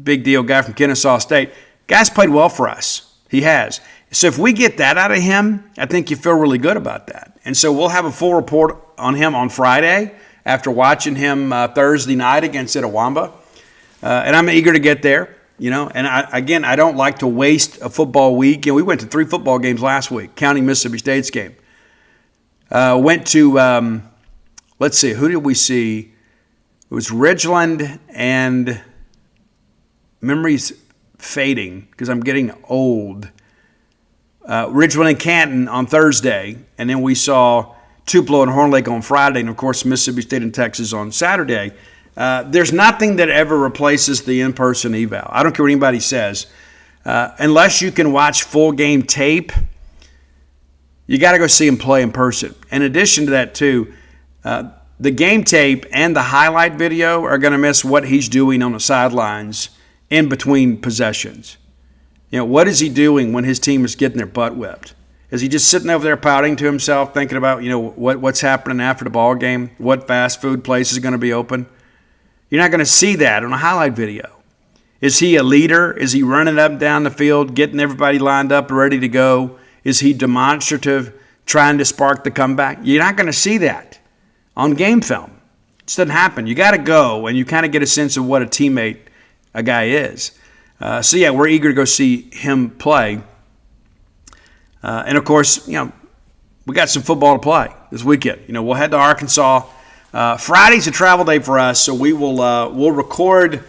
big deal guy from Kennesaw State. Guy's played well for us. He has. So if we get that out of him, I think you feel really good about that. And so we'll have a full report on him on Friday after watching him Thursday night against Itawamba. And I'm eager to get there, And I don't like to waste a football week. We went to 3 football games last week, counting Mississippi State's game. Went to, let's see, who did we see? It was Ridgeland, and memory's fading because I'm getting old. Ridgeland and Canton on Thursday, and then we saw Tupelo and Horn Lake on Friday, and of course Mississippi State and Texas on Saturday. There's nothing that ever replaces the in-person eval. I don't care what anybody says. Unless you can watch full game tape, you got to go see him play in person. In addition to that, too, the game tape and the highlight video are going to miss what he's doing on the sidelines in between possessions. What is he doing when his team is getting their butt whipped? Is he just sitting over there pouting to himself, thinking about, what's happening after the ball game, what fast food place is going to be open? You're not going to see that on a highlight video. Is he a leader? Is he running up and down the field, getting everybody lined up, ready to go? Is he demonstrative, trying to spark the comeback? You're not going to see that on game film. It just doesn't happen. You got to go, and you kind of get a sense of what a teammate a guy is. So, yeah, we're eager to go see him play. And, of course, we got some football to play this weekend. We'll head to Arkansas. Friday's a travel day for us, so we'll record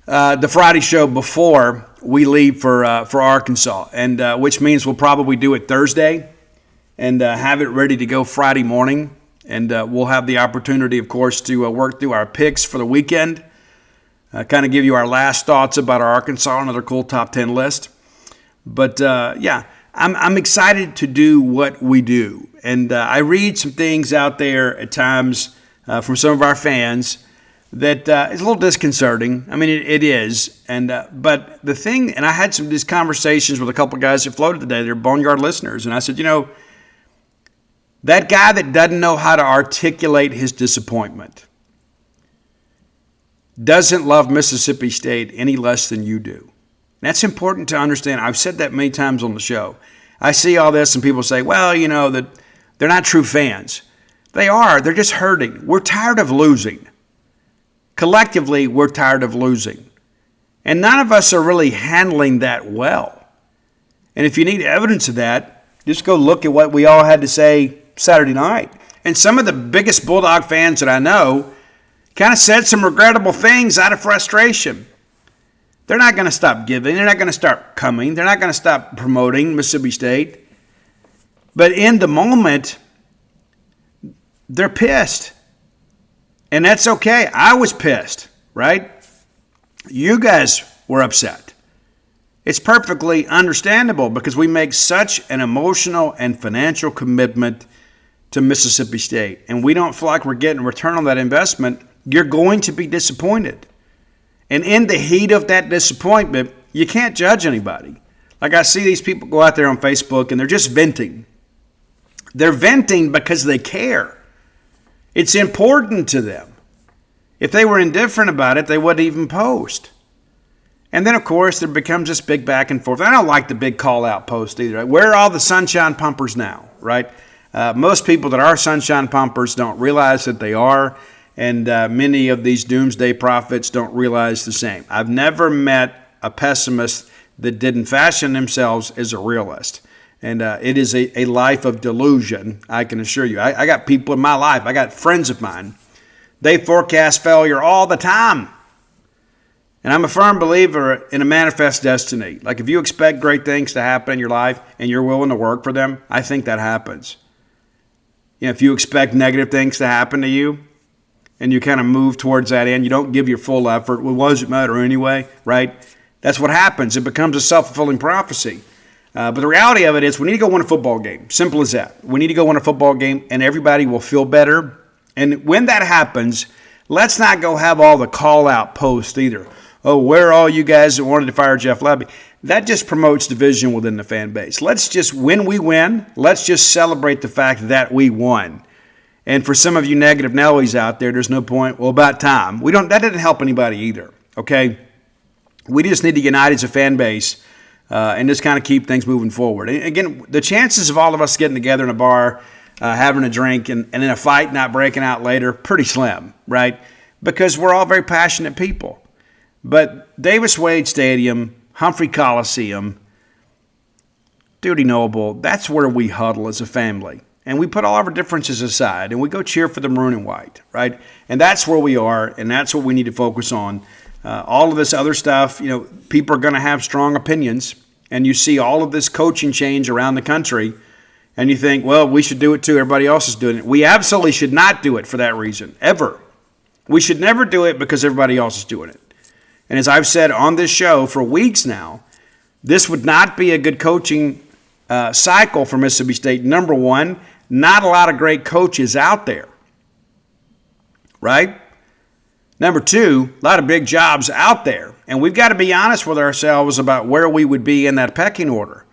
the Friday show before we leave for Arkansas, and which means we'll probably do it Thursday and have it ready to go Friday morning. And we'll have the opportunity, of course, to work through our picks for the weekend. kind of give you our last thoughts about our Arkansas, another cool top 10 list. But I'm excited to do what we do. And I read some things out there at times from some of our fans that is a little disconcerting. I mean, it is. And but the thing, and I had these conversations with a couple of guys that floated today. They're Boneyard listeners. And I said, that guy that doesn't know how to articulate his disappointment doesn't love Mississippi State any less than you do. That's important to understand. I've said that many times on the show. I see all this and people say, well, that they're not true fans. They are. They're just hurting. We're tired of losing. Collectively, we're tired of losing. And none of us are really handling that well. And if you need evidence of that, just go look at what we all had to say Saturday night. And some of the biggest Bulldog fans that I know kind of said some regrettable things out of frustration. They're not going to stop giving. They're not going to start coming. They're not going to stop promoting Mississippi State. But in the moment, they're pissed. And that's okay. I was pissed, right? You guys were upset. It's perfectly understandable because we make such an emotional and financial commitment to Mississippi State. And we don't feel like we're getting a return on that investment. You're going to be disappointed. And in the heat of that disappointment, you can't judge anybody. Like I see these people go out there on Facebook and they're just venting. They're venting because they care. It's important to them. If they were indifferent about it, they wouldn't even post. And then, of course, there becomes this big back and forth. I don't like the big call-out post either. Where are all the sunshine pumpers now, right? Most people that are sunshine pumpers don't realize that they are. And many of these doomsday prophets don't realize the same. I've never met a pessimist that didn't fashion themselves as a realist. And it is a life of delusion, I can assure you. I got people in my life, I got friends of mine, they forecast failure all the time. And I'm a firm believer in a manifest destiny. Like if you expect great things to happen in your life and you're willing to work for them, I think that happens. If you expect negative things to happen to you, and you kind of move towards that end, you don't give your full effort. Well, what does it matter anyway, right? That's what happens. It becomes a self-fulfilling prophecy. But the reality of it is we need to go win a football game. Simple as that. We need to go win a football game, and everybody will feel better. And when that happens, let's not go have all the call-out posts either. Oh, where are all you guys that wanted to fire Jeff Lebby? That just promotes division within the fan base. Let's just, when we win, let's just celebrate the fact that we won. And for some of you negative Nellies out there, there's no point. Well, about time. That didn't help anybody either, okay? We just need to unite as a fan base and just kind of keep things moving forward. And again, the chances of all of us getting together in a bar, having a drink, and in a fight not breaking out later, pretty slim, right? Because we're all very passionate people. But Davis Wade Stadium, Humphrey Coliseum, Duty Noble, that's where we huddle as a family. And we put all of our differences aside, and we go cheer for the maroon and white, right? And that's where we are, and that's what we need to focus on. All of this other stuff, people are going to have strong opinions, and you see all of this coaching change around the country, and you think, well, we should do it too. Everybody else is doing it. We absolutely should not do it for that reason, ever. We should never do it because everybody else is doing it. And as I've said on this show for weeks now, this would not be a good coaching cycle for Mississippi State. Number one, not a lot of great coaches out there, right? Number two, a lot of big jobs out there. And we've got to be honest with ourselves about where we would be in that pecking order.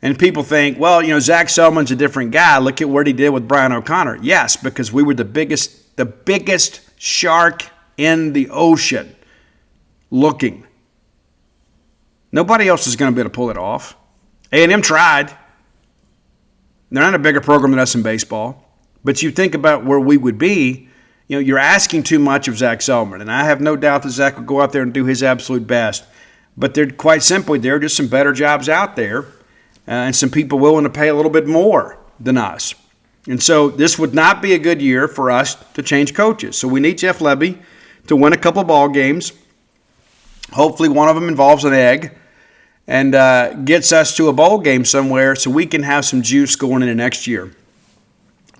And people think, well, Zach Selman's a different guy. Look at what he did with Brian O'Connor. Yes, because we were the biggest shark in the ocean looking. Nobody else is going to be able to pull it off. A&M tried. They're not a bigger program than us in baseball. But you think about where we would be, you're asking too much of Zach Selman. And I have no doubt that Zach will go out there and do his absolute best. But there are just some better jobs out there and some people willing to pay a little bit more than us. And so this would not be a good year for us to change coaches. So we need Jeff Lebby to win a couple of ball games. Hopefully one of them involves an egg. And gets us to a bowl game somewhere so we can have some juice going into next year.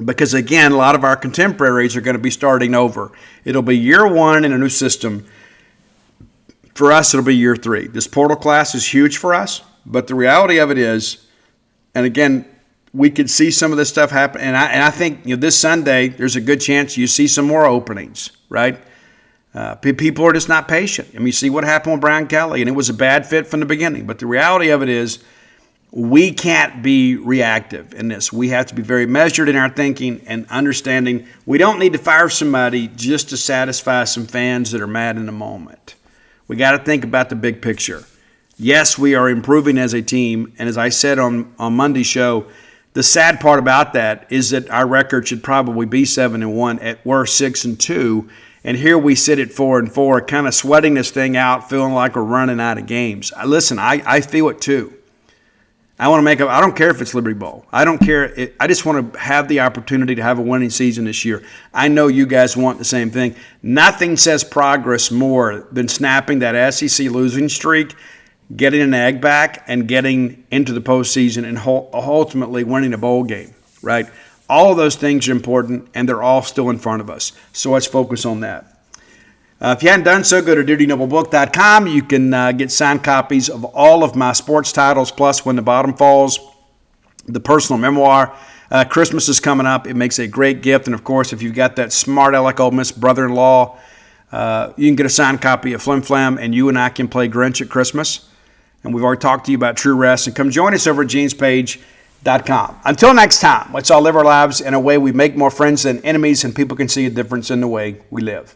Because, again, a lot of our contemporaries are going to be starting over. It'll be year one in a new system. for us, it'll be year 3. This portal class is huge for us, but the reality of it is, and again, we could see some of this stuff happen. And I think this Sunday, there's a good chance you see some more openings, right? People are just not patient. I mean, you see what happened with Brian Kelly, and it was a bad fit from the beginning. But the reality of it is we can't be reactive in this. We have to be very measured in our thinking and understanding. We don't need to fire somebody just to satisfy some fans that are mad in the moment. We got to think about the big picture. Yes, we are improving as a team. And as I said on Monday's show, the sad part about that is that our record should probably be 7-1 at worst 6-2, and here we sit at 4-4, kind of sweating this thing out, feeling like we're running out of games. Listen, I feel it too. I want to make I don't care if it's Liberty Bowl. I don't care. I just want to have the opportunity to have a winning season this year. I know you guys want the same thing. Nothing says progress more than snapping that SEC losing streak, getting an egg back, and getting into the postseason and ultimately winning a bowl game, right? All of those things are important, and they're all still in front of us. So let's focus on that. If you hadn't done so, go to DutyNobleBook.com. You can get signed copies of all of my sports titles, plus When the Bottom Falls, the personal memoir. Christmas is coming up. It makes a great gift. And, of course, if you've got that smart aleck Ole Miss brother-in-law, you can get a signed copy of Flim Flam, and you and I can play Grinch at Christmas. And we've already talked to you about True Rest. And come join us over at genespage.com. Until next time, let's all live our lives in a way we make more friends than enemies, and people can see a difference in the way we live.